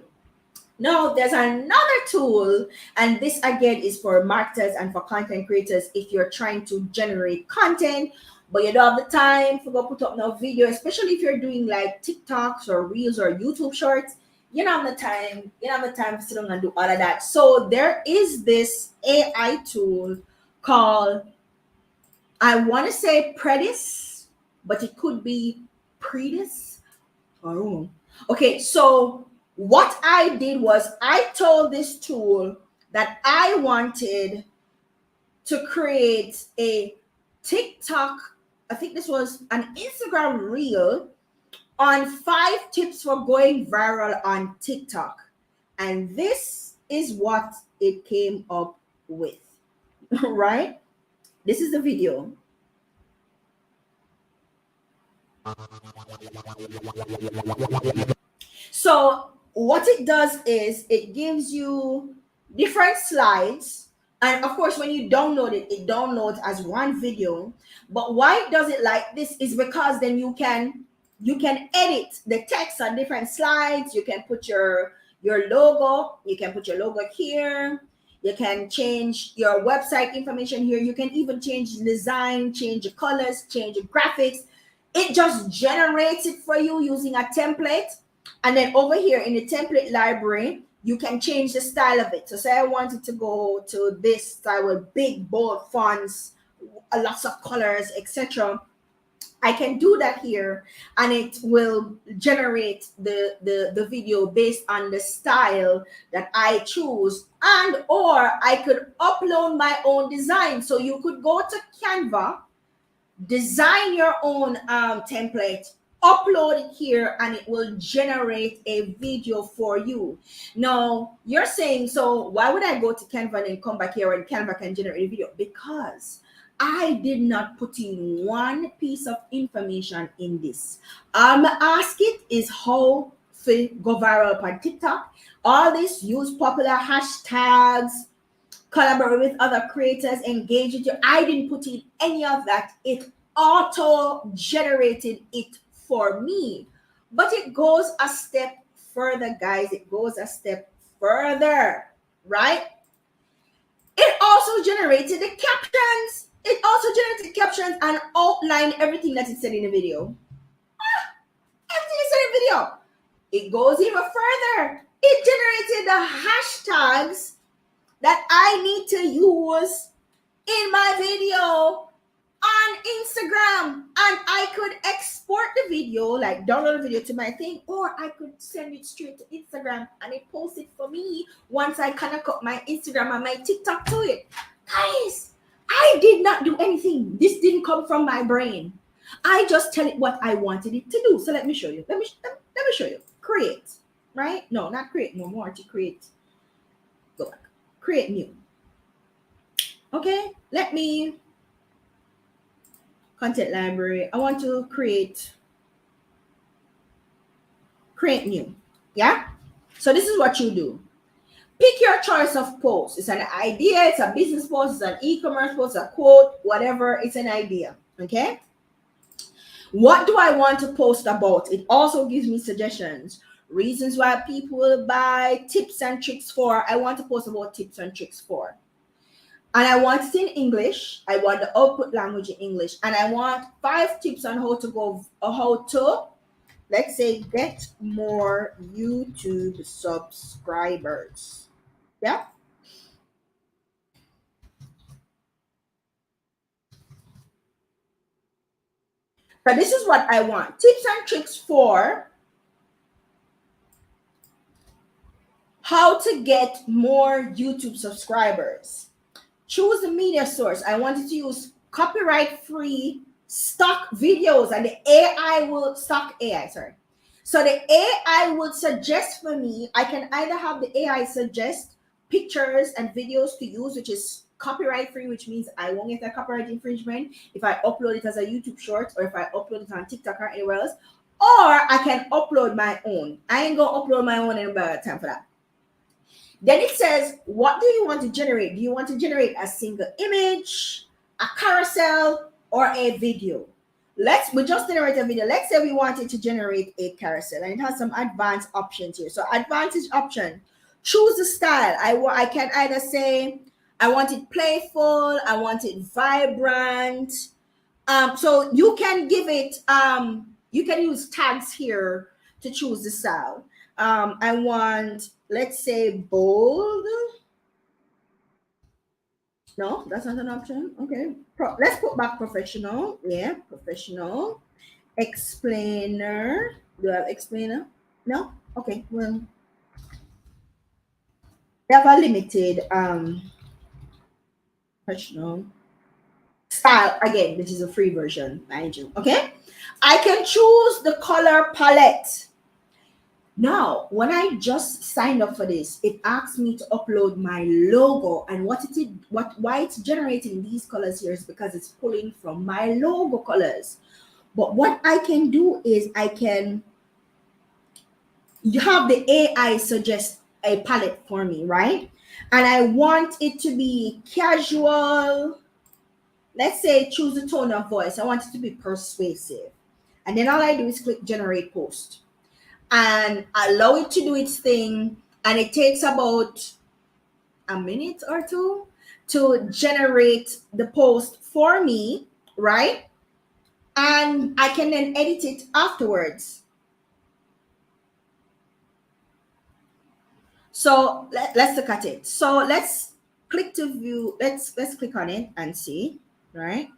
Now, there's another tool, and this again is for marketers and for content creators. If you're trying to generate content, but you don't have the time to go put up no video, especially if you're doing like TikToks or Reels or YouTube Shorts, you don't have the time. You don't have the time to sit down and do all of that. So there is this AI tool called, I want to say Predis, but it could be Predis. Oh, okay. So What I did was I told this tool that I wanted to create a TikTok, I think this was an Instagram reel on 5 tips for going viral on TikTok. And this is what it came up with, right? This is the video. So what it does is it gives you different slides. And of course, when you download it, it downloads as one video. But why it does it like this is because then you can edit the text on different slides. You can put your logo. You can put your logo here. You can change your website information here. You can even change the design, change the colors, change the graphics. It just generates it for you using a template. And then over here in the template library, you can change the style of it. So say I wanted to go to this style with big bold fonts, lots of colors, etc. I can do that here, and it will generate the video based on the style that I choose. And or I could upload my own design. So you could go to Canva, design your own template, upload it here, and it will generate a video for you. Now you're saying, so why would I go to Canva and come back here and Canva can generate a video? Because I did not put in one piece of information in this. Ask it is how to go viral on TikTok. All this, use popular hashtags, collaborate with other creators, engage with you. I didn't put in any of that. It auto generated it for me. But it goes a step further, guys. It goes a step further, right? It also generated the captions. It also generated captions and outlined everything that it said in the video. Everything it said in the video. It goes even further. It generated the hashtags that I need to use in my video on Instagram. And I could export the video, like download the video to my thing, or I could send it straight to Instagram and it posts it for me once I connect up my Instagram and my TikTok to it. Guys, I did not do anything. This didn't come from my brain. I just tell it what I wanted it to do. So let me show you. Let me show you. Create, right? No, not create. No more to create. Go back. Create new. Okay, let me content library. I want to create new. Yeah. So this is what you do. Pick your choice of post. It's an idea. It's a business post. It's an e-commerce post. A quote. Whatever. It's an idea. Okay. What do I want to post about? It also gives me suggestions. Reasons why people will buy, tips and tricks for. I want to post about tips and tricks for. And I want it in English. I want the output language in English. And I want 5 tips on how to, let's say, get more YouTube subscribers. Yeah. So this is what I want. Tips and tricks for how to get more YouTube subscribers. Choose the media source. I wanted to use copyright free stock videos, and the AI will stock AI, sorry. So the AI would suggest for me, I can either have the AI suggest pictures and videos to use, which is copyright free, which means I won't get a copyright infringement if I upload it as a YouTube short or if I upload it on TikTok or anywhere else. Or I can upload my own. I ain't gonna upload my own in about time for that. Then it says, what do you want to generate? Do you want to generate a single image, a carousel, or a video? We just generate a video. Let's say we wanted to generate a carousel, and it has some advanced options here. So advanced option, choose the style. I can either say I want it playful, I want it vibrant. So you can give it you can use tags here to choose the style. I want, let's say, bold. No, that's not an option. Okay. Let's put back professional. Yeah, professional. Explainer. Do I have explainer? No? Okay. Well. They have a limited professional style. Again, this is a free version, mind you. Okay, I can choose the color palette. Now, when I just signed up for this, it asked me to upload my logo, and why it's generating these colors here is because it's pulling from my logo colors. But what I can do is you have the AI suggest a palette for me, right? And I want it to be casual. Let's say choose the tone of voice. I want it to be persuasive. And then all I do is click generate post and allow it to do its thing. And it takes about a minute or two to generate the post for me, right? And I can then edit it afterwards. So let's look at it. So let's click to view. Let's click on it and see, right?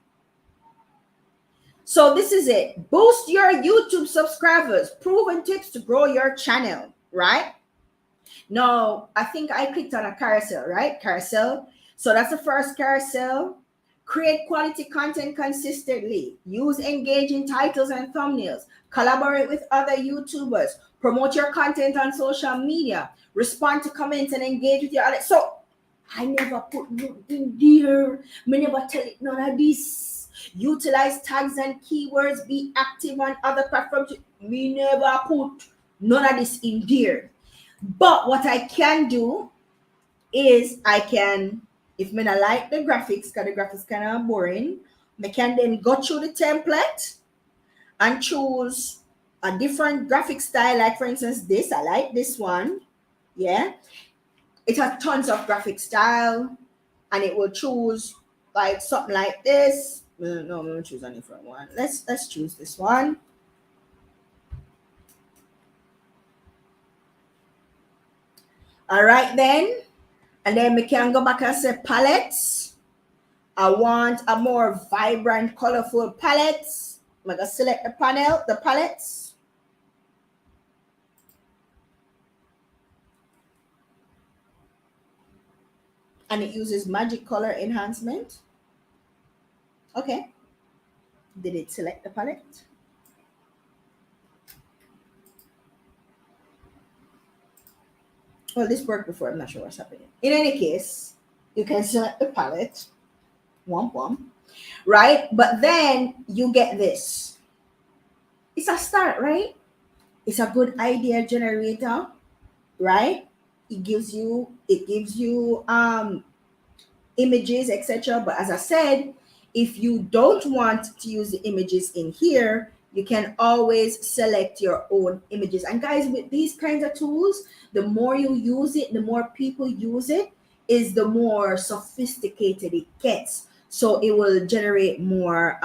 So this is it. Boost your YouTube subscribers. Proven tips to grow your channel, right? Now, I think I clicked on a carousel, right? Carousel. So that's the first carousel. Create quality content consistently. Use engaging titles and thumbnails. Collaborate with other YouTubers. Promote your content on social media. Respond to comments and engage with your audience. So I never put no in there. Me never tell it none of this. Utilize tags and keywords. Be active on other platforms. Me never put none of this in there. But what I can do is I can, if me not like the graphics, because the graphics kind of boring, I can then go through the template and choose a different graphic style. Like for instance, this, I like this one. Yeah. It has tons of graphic style and it will choose like something like this. No, I'm gonna choose a different one. Let's choose this one. All right then. And then we can go back and say palettes. I want a more vibrant, colorful palettes. I'm gonna select the palettes. And it uses magic color enhancement. Okay. Did it select the palette? Well, this worked before. I'm not sure what's happening. In any case, you can select the palette. Womp womp. Right? But then you get this. It's a start, right? It's a good idea generator, right? It gives you images, etc. But as I said, if you don't want to use the images in here, you can always select your own images. And guys, with these kinds of tools, the more you use it, the more people use it, is the more sophisticated it gets. So it will generate more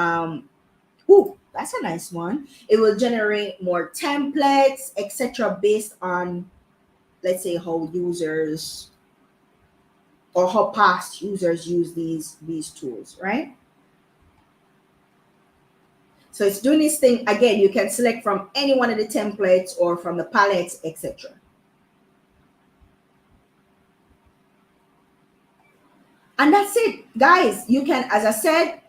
ooh, that's a nice one. It will generate more templates, etc. based on, let's say, how users or how past users use these tools, right? So it's doing this thing again. You can select from any one of the templates or from the palettes, etc. And that's it, guys. You can, as I said,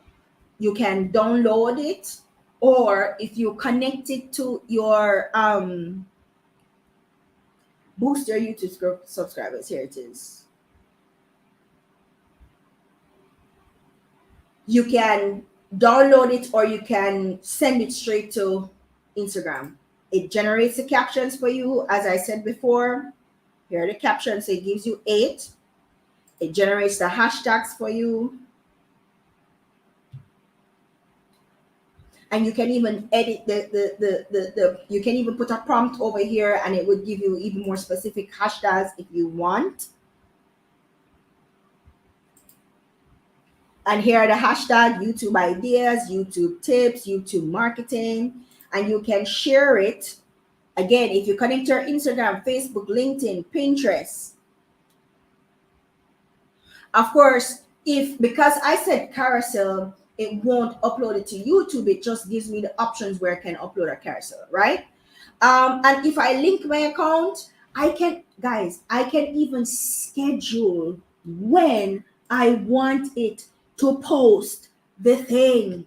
you can download it, or if you connect it to your boost your YouTube subscribers. Here it is. You can download it or you can send it straight to Instagram. It generates the captions for you. As I said before, here are the captions. So it gives you 8. It generates the hashtags for you. And you can even edit the you can even put a prompt over here and it would give you even more specific hashtags if you want. And here are the hashtag YouTube ideas, YouTube tips, YouTube marketing, and you can share it. Again, if you connect your Instagram, Facebook, LinkedIn, Pinterest. Of course, if because I said carousel, it won't upload it to YouTube. It just gives me the options where I can upload a carousel, right? And if I link my account, I can even schedule when I want it to post the thing.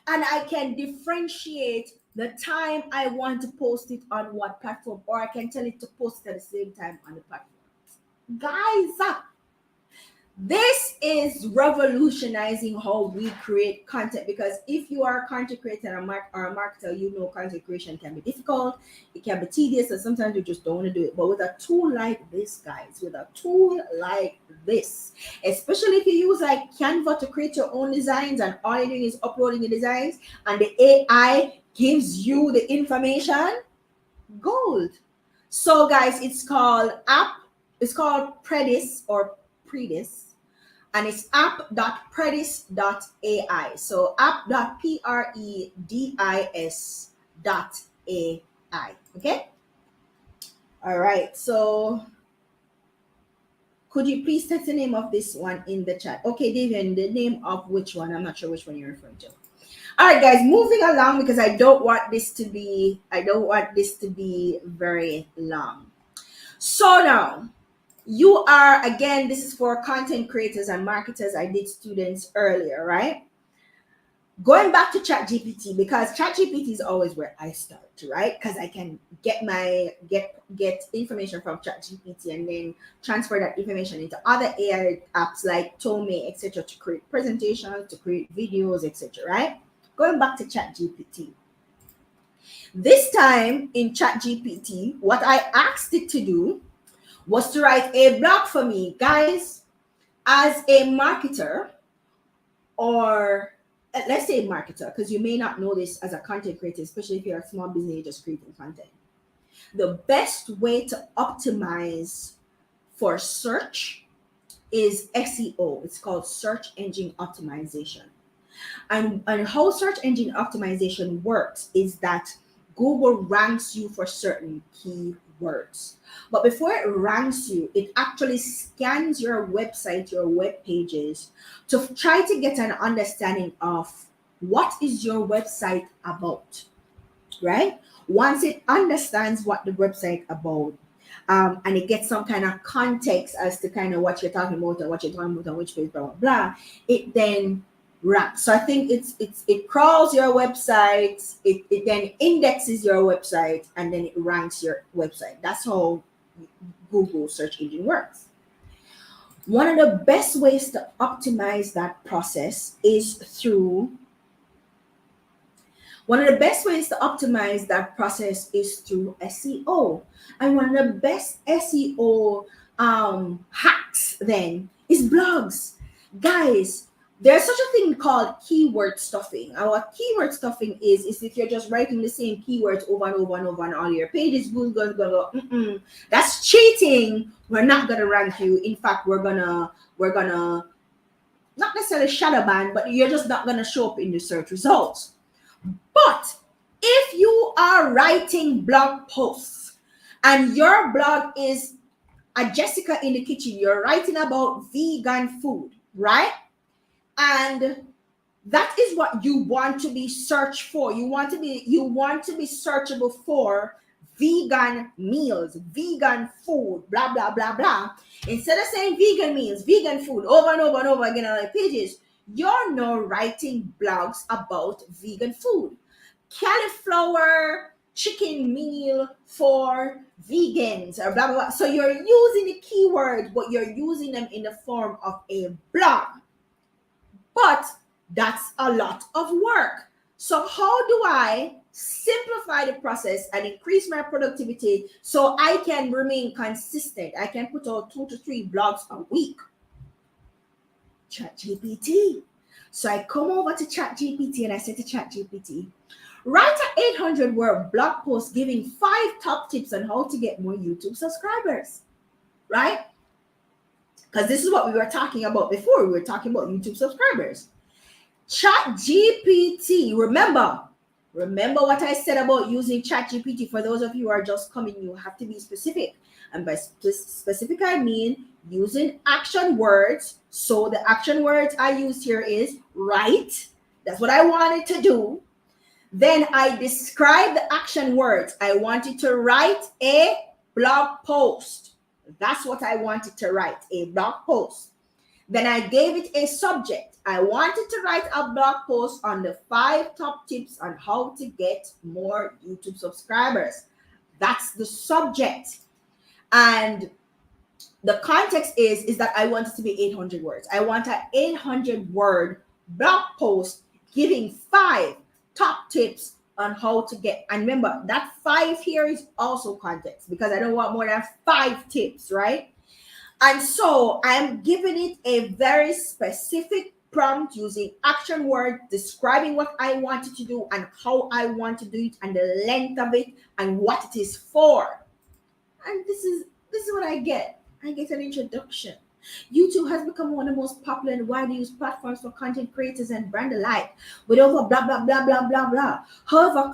And I can differentiate the time I want to post it on what platform, or I can tell it to post it at the same time on the platform. Guys, this is revolutionizing how we create content, because if you are a content creator or a marketer, you know content creation can be difficult, it can be tedious, and sometimes you just don't want to do it. But with a tool like this, guys, with a tool like this, especially if you use like Canva to create your own designs and all you're doing is uploading the designs and the AI gives you the information, gold. So guys, it's called Predis or Predis, and it's app.predis.ai. So app.predis.ai. Okay. All right. So could you please text the name of this one in the chat? Okay, David, the name of which one? I'm not sure which one you're referring to. All right, guys, moving along, because I don't want this to be very long. So now, you are, again, this is for content creators and marketers. I did students earlier, right? Going back to ChatGPT, because ChatGPT is always where I start, right? Because I can get information from ChatGPT and then transfer that information into other AI apps like Tome, etc., to create presentations, to create videos, etc., right? Going back to ChatGPT. This time in ChatGPT, what I asked it to do was to write a blog for me. Guys, as a marketer, or let's say marketer, because you may not know this as a content creator, especially if you're a small business just creating content. The best way to optimize for search is SEO. It's called search engine optimization. And how search engine optimization works is that Google ranks you for certain keywords. But before it ranks you, it actually scans your website, your web pages, to try to get an understanding of what is your website about, right? Once it understands what the website about, and it gets some kind of context as to kind of what you're talking about and what you're talking about on which page, blah blah blah, it then ranks. So I think it crawls your website, it then indexes your website, and then it ranks your website. That's how Google search engine works. One of the best ways to optimize that process is through One of the best ways to optimize that process is through SEO. And one of the best SEO hacks then is blogs. Guys, there's such a thing called keyword stuffing. And what keyword stuffing is if you're just writing the same keywords over and over and over on all your pages, Google's gonna go, that's cheating. We're not gonna rank you. In fact, we're gonna not necessarily shadow ban, but you're just not gonna show up in the search results. But if you are writing blog posts and your blog is a Jessica in the kitchen, you're writing about vegan food, right? And that is what you want to be searched for. You want to be searchable for vegan meals, vegan food, blah blah blah blah. Instead of saying vegan meals, vegan food over and over and over again on the pages, you're now writing blogs about vegan food. Cauliflower chicken meal for vegans, or blah blah blah. So you're using the keywords, but you're using them in the form of a blog. But that's a lot of work. So how do I simplify the process and increase my productivity so I can remain consistent? I can put out 2 to 3 blogs a week. ChatGPT. So I come over to ChatGPT and I say to ChatGPT, write an 800-word blog post giving 5 top tips on how to get more YouTube subscribers, right? Because this is what we were talking about before. We were talking about YouTube subscribers. ChatGPT, remember what I said about using ChatGPT. For those of you who are just coming, you have to be specific. And by specific, I mean using action words. So the action words I used here is write. That's what I wanted to do. Then I describe the action words. I wanted to write a blog post. That's what I wanted to write, a blog post. Then I gave it a subject. I wanted to write a blog post on the 5 top tips on how to get more YouTube subscribers. That's the subject. And the context is that I want it to be 800 words. I want an 800 word blog post giving 5 top tips on how to get. And remember, that 5 here is also context because I don't want more than 5 tips, right? And so I'm giving it a very specific prompt using action word, describing what I wanted to do and how I want to do it and the length of it and what it is for. And this is what I get. I get an introduction. YouTube has become one of the most popular and widely used platforms for content creators and brand alike, with over blah blah blah blah blah blah. However,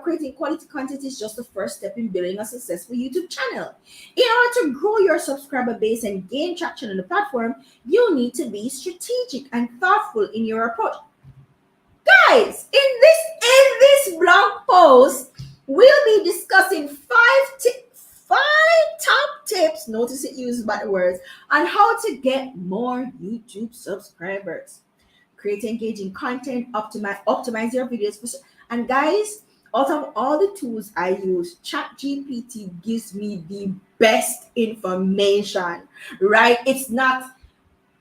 creating quality content is just the first step in building a successful YouTube channel. In order to grow your subscriber base and gain traction on the platform, you need to be strategic and thoughtful in your approach. Guys, in this blog post, we'll be discussing 5 top tips, notice it uses bad words, on how to get more YouTube subscribers. Create engaging content, optimize your videos. And guys, out of all the tools I use, ChatGPT gives me the best information, right? It's not,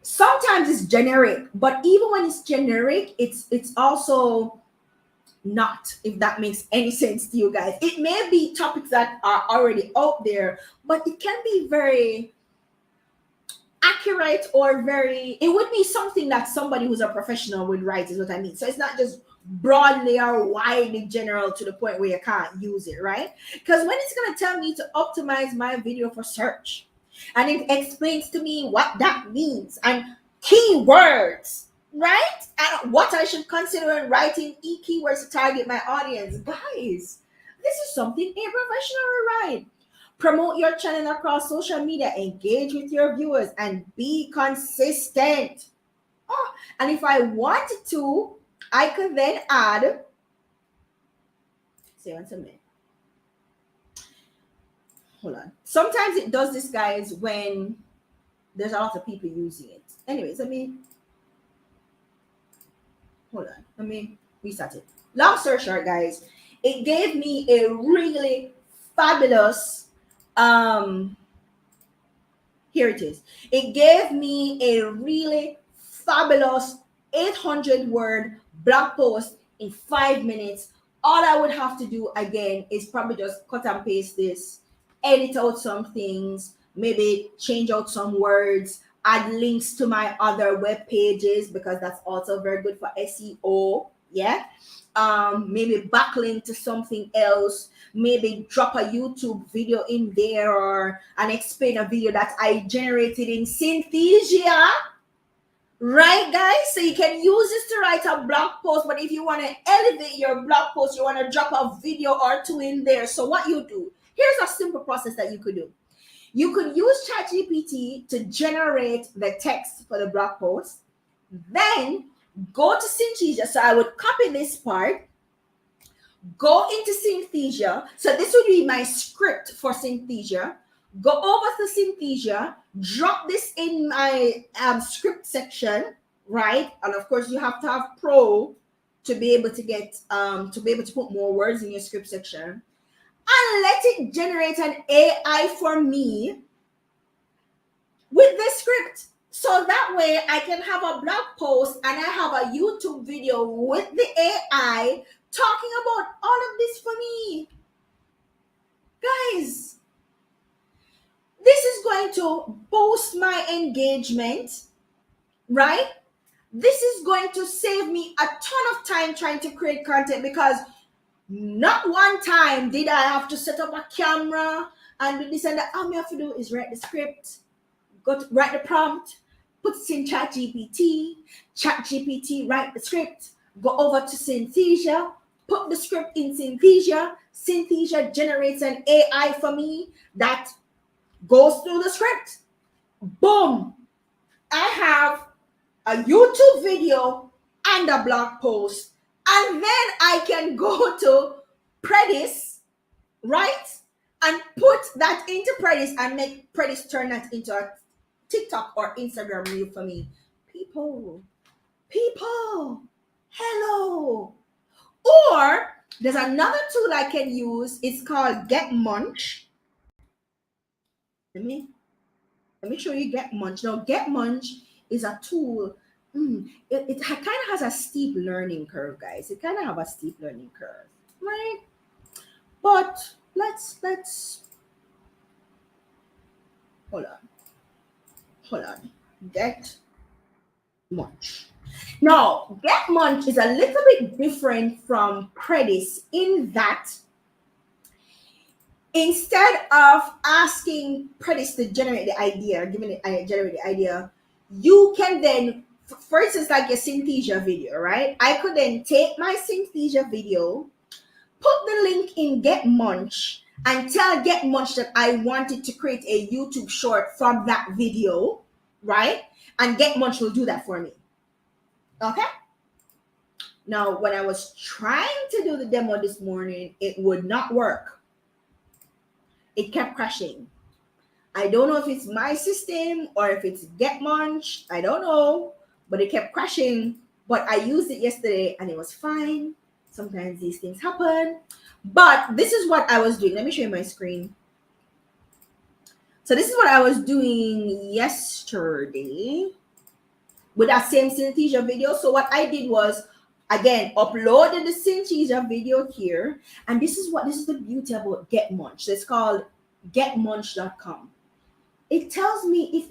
sometimes it's generic, but even when it's generic, it's also not, if that makes any sense to you guys. It may be topics that are already out there, but it can be very accurate or it would be something that somebody who's a professional would write, is what I mean. So it's not just broadly or widely general to the point where you can't use it, right? Because when it's going to tell me to optimize my video for search and it explains to me what that means and keywords, right? And what I should consider in writing keywords to target my audience. Guys, this is something a professional will write. Promote your channel across social media, engage with your viewers, and be consistent. Oh, and if I wanted to, I could then add, say once a minute. Hold on. Sometimes it does this, guys, when there's a lot of people using it. Anyways, hold on. Let me restart it. Long story short, guys, it gave me a really fabulous, here it is. It gave me a really fabulous 800 word blog post in 5 minutes. All I would have to do again is probably just cut and paste this, edit out some things, maybe change out some words, add links to my other web pages because that's also very good for SEO. Yeah. Maybe backlink to something else, maybe drop a YouTube video in there or an explain a video that I generated in Synthesia. Right, guys? So you can use this to write a blog post, but if you want to elevate your blog post, you want to drop a video or 2 in there. So what you do, here's a simple process that you could do. You could use ChatGPT to generate the text for the blog post. Then go to Synthesia. So I would copy this part, go into Synthesia. So this would be my script for Synthesia. Go over to Synthesia, drop this in my script section, right? And of course, you have to have Pro to be able to get to put more words in your script section, and let it generate an AI for me with the script. So that way I can have a blog post and I have a YouTube video with the AI talking about all of this for me. Guys, this is going to boost my engagement, right? This is going to save me a ton of time trying to create content because not one time did I have to set up a camera and do this and that. All I have to do is write the script, write the prompt, put it in ChatGPT, write the script, go over to Synthesia, put the script in Synthesia generates an AI for me that goes through the script. Boom! I have a YouTube video and a blog post And then I can go to Predis, right? And put that into Predis and make Predis turn that into a TikTok or Instagram reel for me. People, hello. Or there's another tool I can use. It's called Get Munch. Let me show you Get Munch. Now, Get Munch is a tool. It kind of has a steep learning curve, guys. It kind of have a steep learning curve, right? But let's hold on. Get Munch. Now, Get Munch is a little bit different from Predis in that instead of asking Predis to generate the idea, giving it generate the idea, you can then, for instance, like your Synthesia video, right? I could then take my Synthesia video, put the link in Get Munch, and tell Get Munch that I wanted to create a YouTube short from that video, right? And Get Munch will do that for me. Okay? Now, when I was trying to do the demo this morning, it would not work. It kept crashing. I don't know if it's my system or if it's Get Munch. I don't know, but it kept crashing. But I used it yesterday and it was fine. Sometimes these things happen. But this is what I was doing. Let me show you my screen. So this is what I was doing yesterday with that same Synthesia video. So what I did was, again, uploaded the Synthesia video here. And this is the beauty about Get Munch. So it's called getmunch.com. It tells me if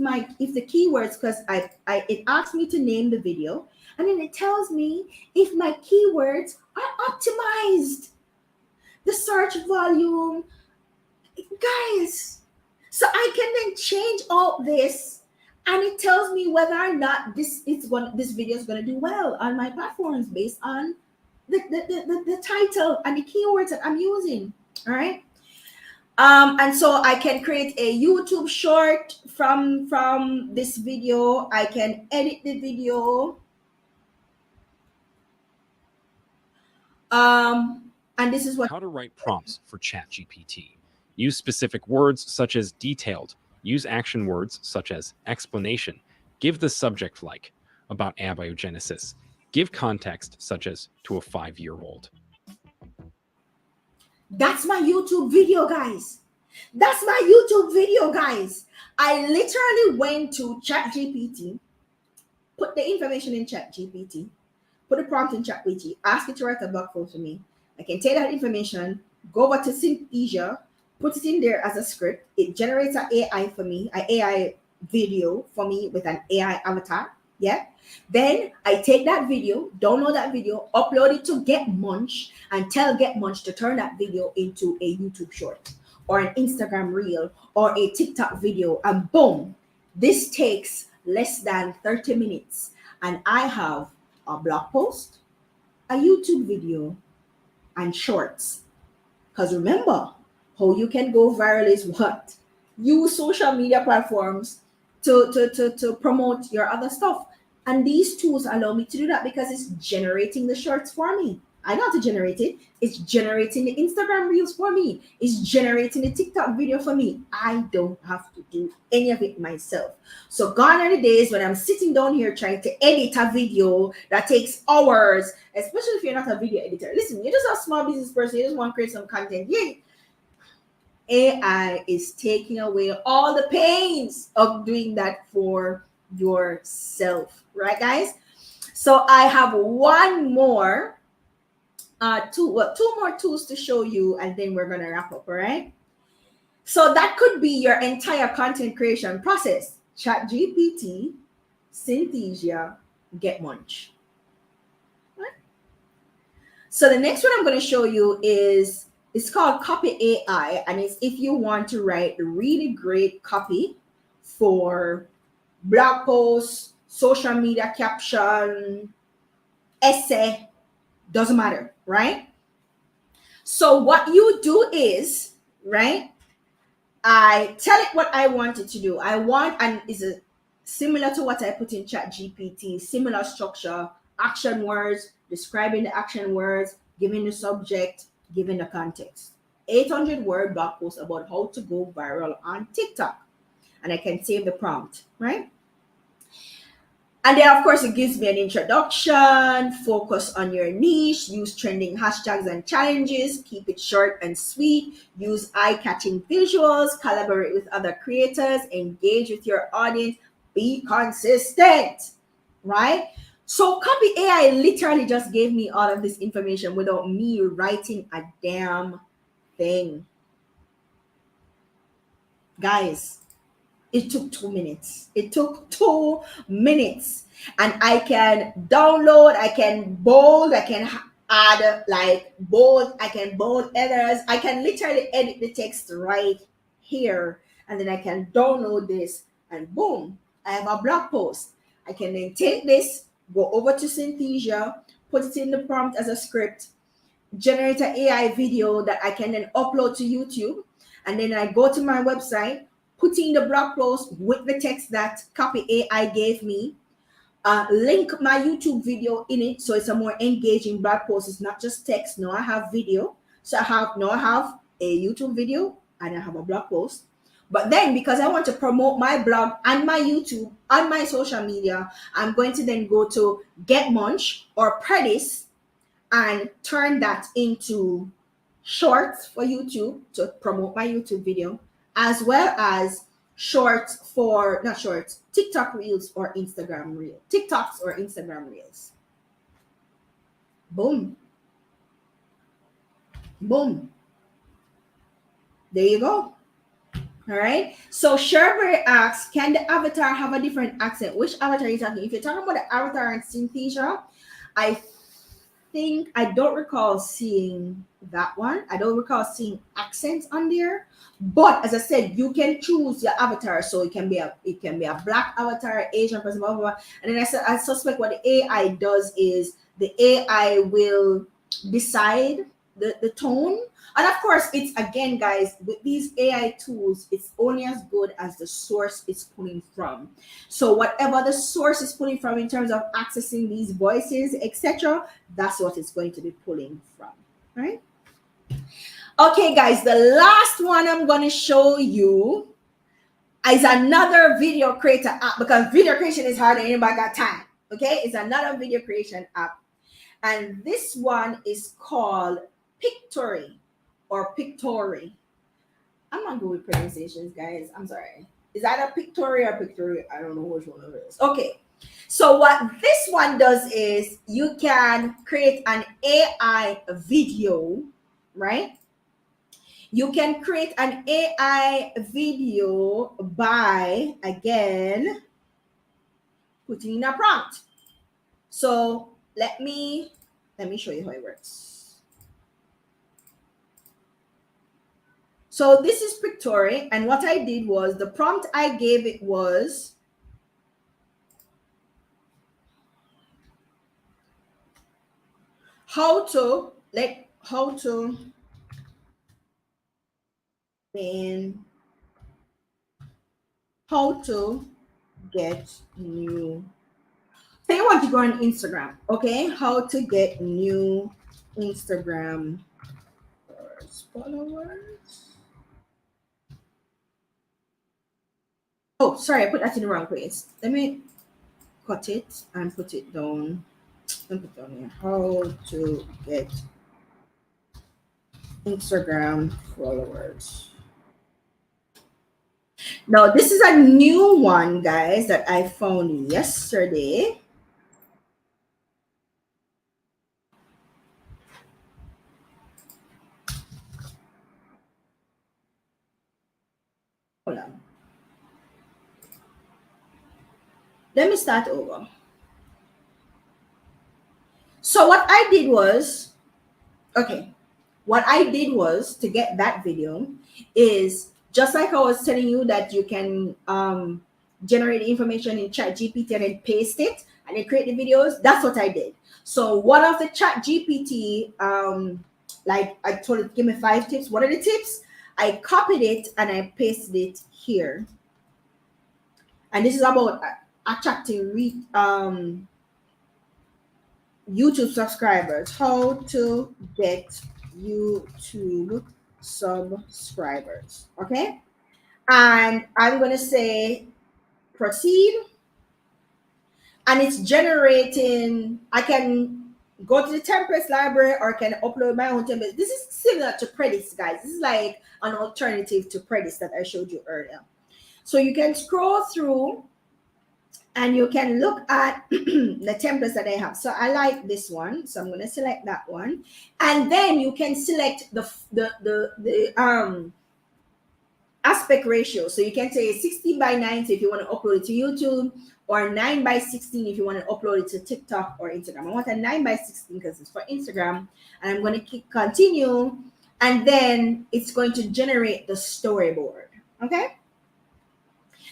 the keywords, because it asks me to name the video, and then it tells me if my keywords are optimized. The search volume, guys. So I can then change all this, and it tells me whether or not this video is going to do well on my platforms based on the title and the keywords that I'm using. All right. And so I can create a YouTube short from this video. I can edit the video. And this is what How to write prompts for ChatGPT. Use specific words such as detailed. Use action words such as explanation. Give the subject like about abiogenesis. Give context such as to a 5-year-old. That's my YouTube video, guys. That's my YouTube video, guys. I literally went to ChatGPT, put the information in ChatGPT, put a prompt in ChatGPT, ask it to write a blog post for me. I can take that information, go over to Synthesia, put it in there as a script. It generates an AI for me, an AI video for me with an AI avatar. Yeah. Then I take that video, download that video, upload it to Get Munch, and tell Get Munch to turn that video into a YouTube short or an Instagram reel or a TikTok video, and boom, this takes less than 30 minutes. And I have a blog post, a YouTube video, and shorts. Because remember, how you can go viral is what? Use social media platforms to promote your other stuff. And these tools allow me to do that because it's generating the shorts for me. I know how to generate it. It's generating the Instagram reels for me. It's generating the TikTok video for me. I don't have to do any of it myself. So gone are the days when I'm sitting down here trying to edit a video that takes hours, especially if you're not a video editor. Listen, you're just a small business person. You just want to create some content. Yeah. AI is taking away all the pains of doing that for yourself. Right, guys? So I have two more tools to show you, and then we're gonna wrap up. All right. So that could be your entire content creation process: ChatGPT, Synthesia, Get Munch. Right? So the next one I'm going to show you it's called Copy AI, and it's if you want to write really great copy for blog posts, social media caption, essay, doesn't matter, right? So what you do is, right, I tell it what I want it to do. And is similar to what I put in ChatGPT, similar structure. action words, describing the action words, giving the subject, giving the context. 800-word blog post about how to go viral on TikTok. And I can save the prompt, right? And then, of course, it gives me an introduction, focus on your niche, use trending hashtags and challenges, keep it short and sweet, use eye catching visuals, collaborate with other creators, engage with your audience, be consistent, right? So, Copy AI literally just gave me all of this information without me writing a damn thing. Guys, it took 2 minutes. It took 2 minutes. And I can download, I can bold, I can add like bold, I can bold others. I can literally edit the text right here. And then I can download this and boom, I have a blog post. I can then take this, go over to Synthesia, put it in the prompt as a script, generate an AI video that I can then upload to YouTube. And then I go to my website, put in the blog post with the text that Copy AI gave me, link my YouTube video in it, so it's a more engaging blog post. It's not just text. No, I have video. So I have a YouTube video and I have a blog post. But then because I want to promote my blog and my YouTube and my social media, I'm going to then go to Get Munch or Predis and turn that into shorts for YouTube to promote my YouTube video, as well as shorts for, not shorts, TikTok reels or Instagram reels, TikToks or Instagram reels. Boom. Boom. There you go. All right. So Sherberry asks, can the avatar have a different accent? Which avatar are you talking? If you're talking about the avatar in Synthesia, I think I don't recall seeing that one. I don't recall seeing accents on there. But as I said, you can choose your avatar. So it can be a black avatar, Asian person, blah, blah, blah. And then I suspect what the AI does is the AI will decide the tone. And of course, it's, again, guys, with these AI tools, it's only as good as the source it's pulling from. So whatever the source is pulling from in terms of accessing these voices, etc., that's what it's going to be pulling from, right? Okay, guys, the last one I'm going to show you is another video creator app, because video creation is hard and anybody got time. Okay, it's another video creation app. And this one is called Pictory or Pictory. I'm not good with pronunciations, guys. I'm sorry. Is that a Pictory or Pictory? I don't know which one it is. Okay. So what this one does is you can create an AI video, right? You can create an AI video by, again, putting in a prompt. So let me show you how it works. So this is Pictory, and what I did was the prompt I gave it was how to get new. Say you want to go on Instagram, okay? How to get new Instagram followers. Oh, sorry, I put that in the wrong place. Let me cut it and put it down. Let me put it down here. How to get Instagram followers. Now, this is a new one, guys, that I found yesterday. Hold on. Let me start over. So what I did was, to get that video is just like I was telling you that you can generate information in ChatGPT and then paste it and then create the videos. That's what I did. So one of the ChatGPT, like I told it, give me 5 tips. What are the tips? I copied it and I pasted it here. And this is about attracting YouTube subscribers. How to get YouTube subscribers. Okay. And I'm going to say proceed, and it's generating. I can go to the templates library or I can upload my own templates. This is similar to Predis, guys. This is like an alternative to Predis that I showed you earlier. So you can scroll through and you can look at the templates that I have. So I like this one, so I'm going to select that one, and then you can select the aspect ratio. So you can say 16:9 if you want to upload it to YouTube, or 9:16 if you want to upload it to TikTok or Instagram. I want a 9:16 because it's for Instagram, and I'm going to click continue, and then it's going to generate the storyboard. Okay.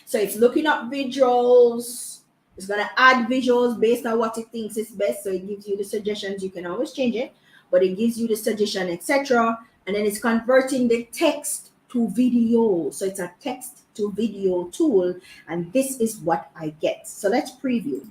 So it's looking up visuals. It's going to add visuals based on what it thinks is best. So it gives you the suggestions. You can always change it, but it gives you the suggestion, etc. And then it's converting the text to video. So it's a text to video tool. And this is what I get. So let's preview.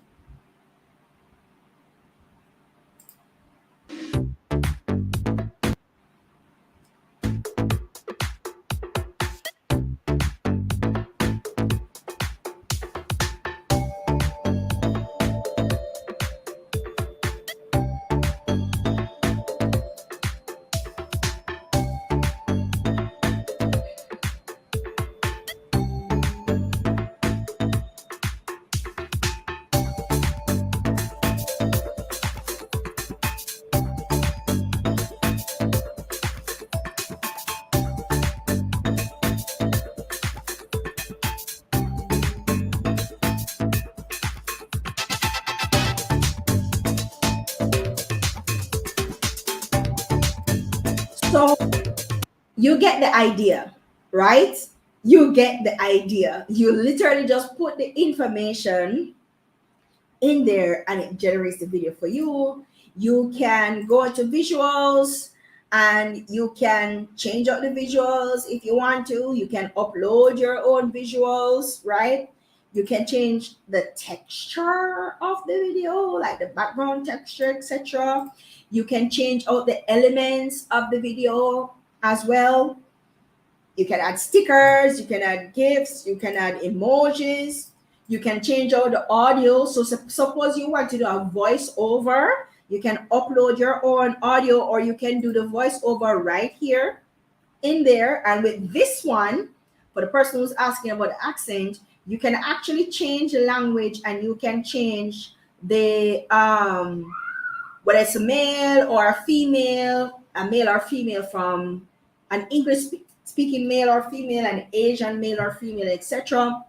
So you get the idea, right? You get the idea. You literally just put the information in there and it generates the video for you. You can go into visuals and you can change out the visuals if you want to. You can upload your own visuals, right? You can change the texture of the video, like the background texture, etc. You can change out the elements of the video as well. You can add stickers, you can add GIFs, you can add emojis, you can change out the audio. So suppose you want to do a voiceover, you can upload your own audio, or you can do the voiceover right here in there. And with this one, for the person who's asking about the accent, you can actually change the language, and you can change the whether it's a male or female, from an English speaking male or female, an Asian male or female, etc.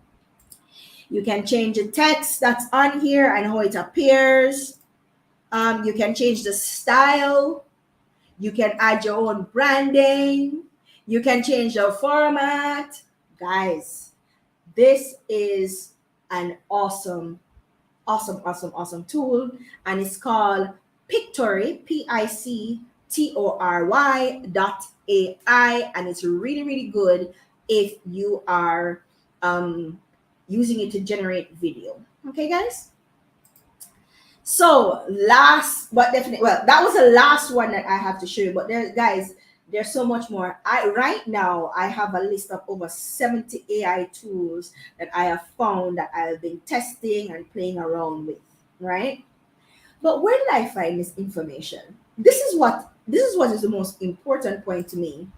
You can change the text that's on here and how it appears. You can change the style. You can add your own branding. You can change the format. Guys, this is an awesome tool, and it's called Pictory, Pictory.ai, and it's really good if you are using it to generate video. Okay, guys. So last but definitely, well, that was the last one that I have to show you. But there, guys, there's so much more. I right now I have a list of over 70 AI tools that I have found that I've been testing and playing around with. Right? But where did I find this information? This is what is the most important point to me.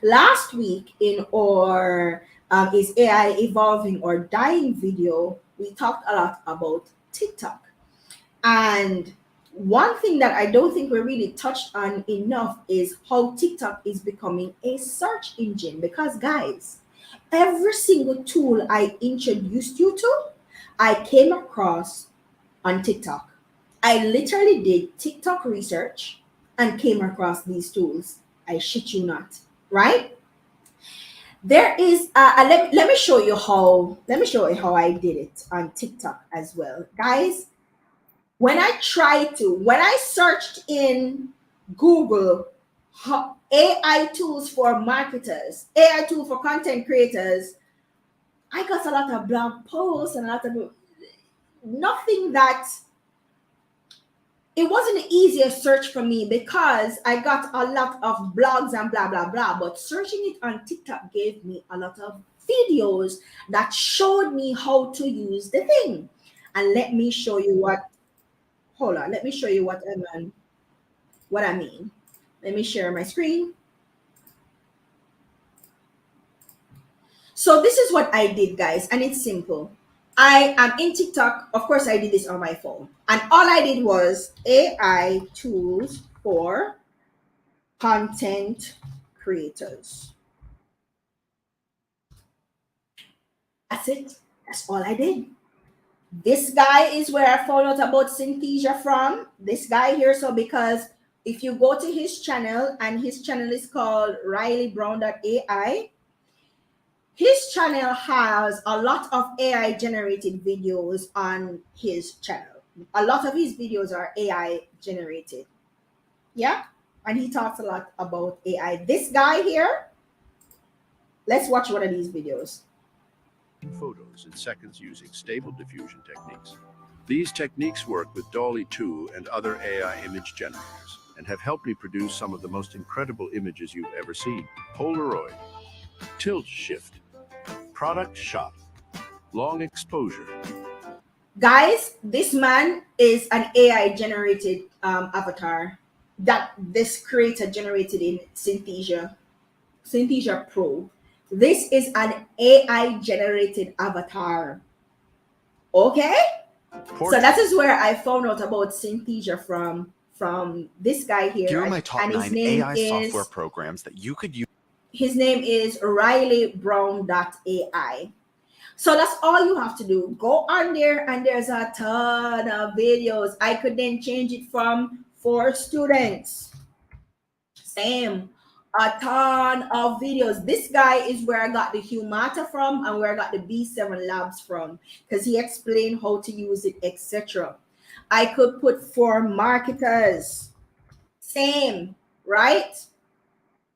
Last week in our is AI evolving or dying video, we talked a lot about TikTok. And one thing that I don't think we really touched on enough is how TikTok is becoming a search engine. Because, guys, every single tool I introduced you to, I came across on TikTok. I literally did TikTok research and came across these tools. I shit you not, right? There is, let me show you how I did it on TikTok as well, guys. When I searched in Google AI tools for marketers, AI tool for content creators, I got a lot of blog posts and a lot of nothing that it wasn't the easiest search for me because I got a lot of blogs and blah blah blah. But searching it on TikTok gave me a lot of videos that showed me how to use the thing. And let me show you what. Hold on. Let me show you what I mean. Let me share my screen. So this is what I did, guys, and it's simple. I am in TikTok. Of course, I did this on my phone, and all I did was AI tools for content creators. That's it. That's all I did. This guy is where I found out about Synthesia from. This guy here. So because if you go to his channel, and his channel is called RileyBrown.ai, his channel has a lot of AI generated videos on his channel. A lot of his videos are AI generated. Yeah. And he talks a lot about AI. This guy here, let's watch one of these videos. Photos in seconds using stable diffusion techniques. These techniques work with DALL-E 2 and other AI image generators and have helped me produce some of the most incredible images you've ever seen. Polaroid, tilt shift, product shot, long exposure. Guys, this man is an AI generated avatar that this creator generated in Synthesia Pro. This is an AI generated avatar. Okay? So that is where I found out about Synthesia from this guy here. Here are my top and his 9 name AI is software programs that you could use. his name is RileyBrown.ai. So that's all you have to do. Go on there, and there's a ton of videos. I could then change it from for students. Same. A ton of videos. This guy is where I got the Humata from and where I got the B7 Labs from, because he explained how to use it, etc. I could put for marketers. Same, right?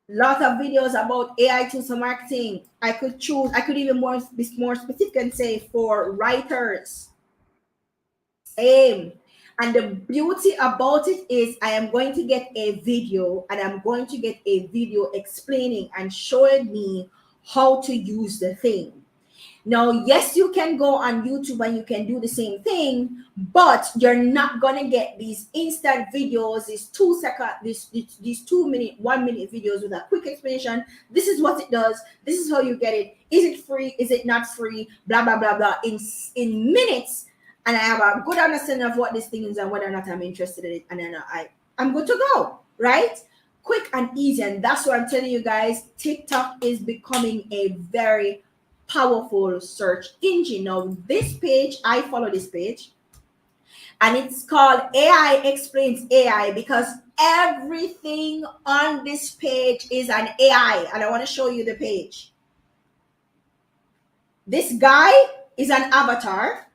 Lot of videos about AI tools for marketing. I could even be more specific and say for writers. Same. And the beauty about it is I am going to get a video, and I'm going to get a video explaining and showing me how to use the thing. Now, yes, you can go on YouTube and you can do the same thing, but you're not gonna get these instant videos, these 2 second, these 2 minute, 1 minute videos with a quick explanation. This is what it does. This is how you get it. Is it free? Is it not free? Blah blah blah blah. In minutes, and I have a good understanding of what this thing is and whether or not I'm interested in it, and then I'm good to go. Right? Quick and easy, and that's what I'm telling you guys. TikTok is becoming a very powerful search engine. Now, this page, I follow this page, and it's called AI Explains AI because everything on this page is an AI, and I want to show you the page. This guy is an avatar,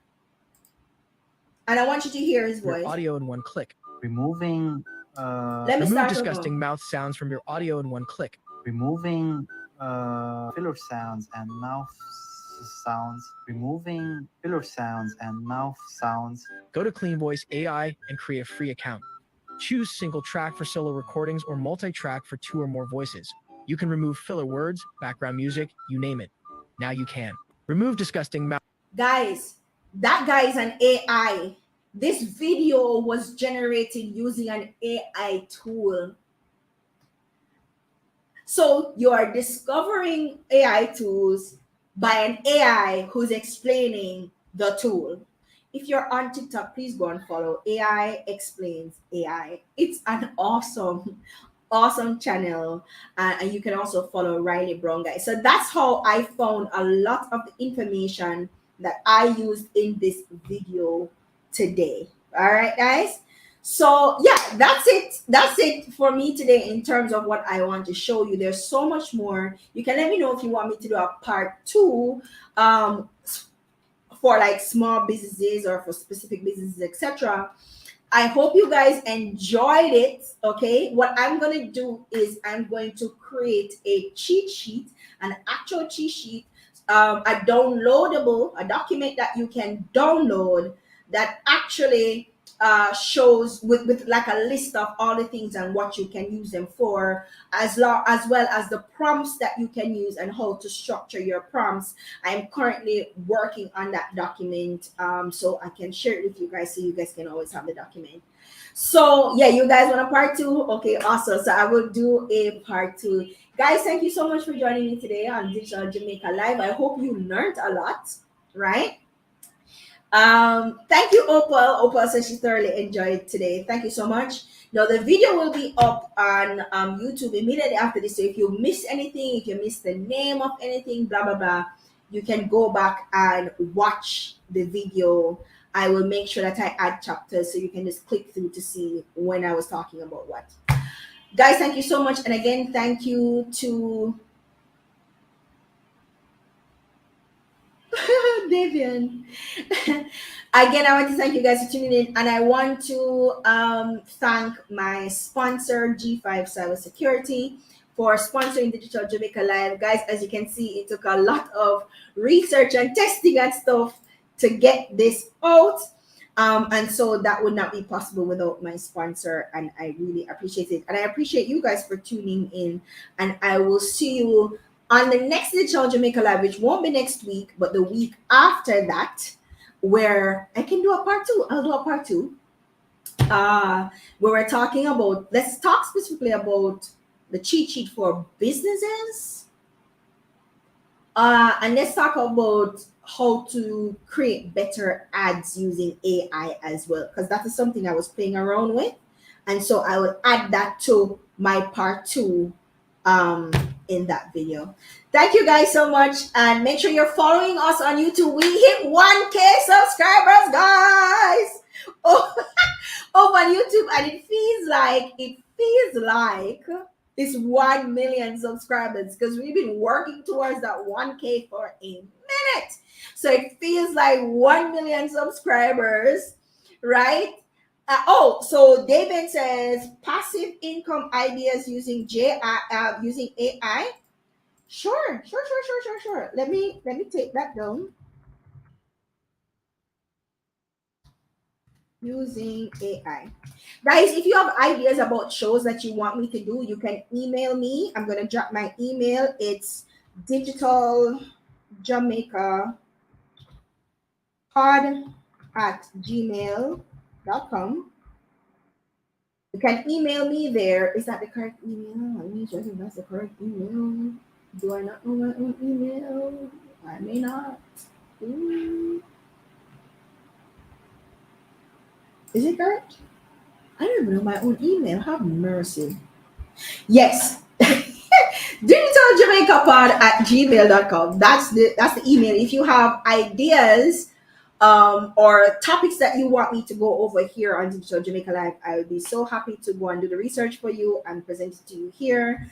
and I want you to hear his voice. Your audio in one click. Removing Remove disgusting mouth sounds from your audio in one click. removing filler sounds and mouth sounds. Removing filler sounds and mouth sounds. Go to Clean Voice AI and create a free account. Choose single track for solo recordings or multi-track for 2 or more voices. You can remove filler words, background music, you name it. Now you can. Remove disgusting mouth. Guys, that guy is an AI. This video was generated using an AI tool. So you are discovering AI tools by an AI who's explaining the tool. If you're on TikTok, please go and follow AI Explains AI. It's an awesome channel, and you can also follow Riley Brown, guys. So that's how I found a lot of the information that I used in this video today. All right, guys. So yeah, that's it for me today in terms of what I want to show you. There's so much more. You can let me know if you want me to do a part 2 for like small businesses or for specific businesses, etc. I hope you guys enjoyed it. Okay, what I'm going to do is I'm going to create a cheat sheet, an actual cheat sheet, a document that you can download that actually shows with like a list of all the things and what you can use them for, as well as the prompts that you can use and how to structure your prompts. I'm currently working on that document, so I can share it with you guys, so you guys can always have the document. So yeah, you guys want a part two? Okay, awesome. So I will do a part two. Guys, thank you so much for joining me today on Digital Jamaica Live. I hope you learned a lot, right? Thank you, Opal. Opal says she thoroughly enjoyed today. Thank you so much. Now the video will be up on YouTube immediately after this. So if you miss anything, if you miss the name of anything, blah blah blah, you can go back and watch the video. I will make sure that I add chapters so you can just click through to see when I was talking about what. Guys, thank you so much. And again, thank you to Davian. Again, I want to thank you guys for tuning in, and I want to thank my sponsor, G5 Cybersecurity, for sponsoring Digital Jamaica Live. Guys, as you can see, it took a lot of research and testing and stuff to get this out. And so that would not be possible without my sponsor, and I really appreciate it. And I appreciate you guys for tuning in, and I will see you on the next Digital Jamaica Live, which won't be next week, but the week after that, where I can do a part two. I'll do a part two. Where we're talking about, let's talk specifically about the cheat sheet for businesses. And let's talk about how to create better ads using AI as well, because that is something I was playing around with. And so I will add that to my part two in that video. Thank you guys so much, and make sure you're following us on YouTube. We hit 1K subscribers, guys. Oh, on YouTube, and it feels like it's 1 million subscribers, because we've been working towards that 1K for a minute. So it feels like 1 million subscribers, right? So David says passive income ideas using using AI. Sure. Let me take that down. Using AI. Guys, if you have ideas about shows that you want me to do, you can email me. I'm gonna drop my email. It's Digital Jamaica pod@gmail.com. You can email me there. Is that the correct email? Let me check if that's the correct email. Do I not know my own email? I may not. Is it correct? I don't even know my own email. Have mercy. Yes. DigitalJamaicaPod@gmail.com. That's the email. If you have ideas or topics that you want me to go over here on Digital Jamaica Live, I would be so happy to go and do the research for you and present it to you here.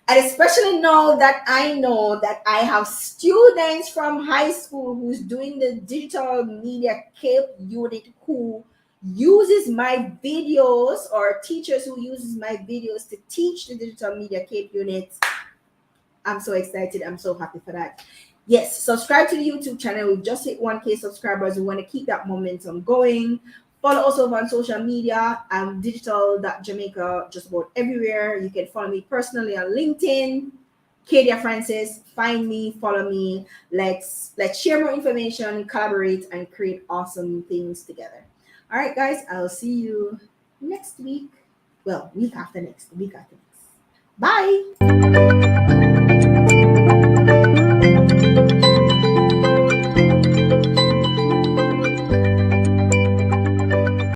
And especially now that I know that I have students from high school who's doing the digital media CAPE unit who uses my videos, or teachers who uses my videos to teach the digital media CAPE units. I'm so excited. I'm so happy for that. Yes, subscribe to the YouTube channel. We've just hit 1K subscribers. We want to keep that momentum going. Follow us over on social media. I'm digital.jamaica just about everywhere. You can follow me personally on LinkedIn. Kadia Francis, find me, follow me. Let's share more information, collaborate, and create awesome things together. All right, guys, I'll see you next week. Well, week after next. Bye.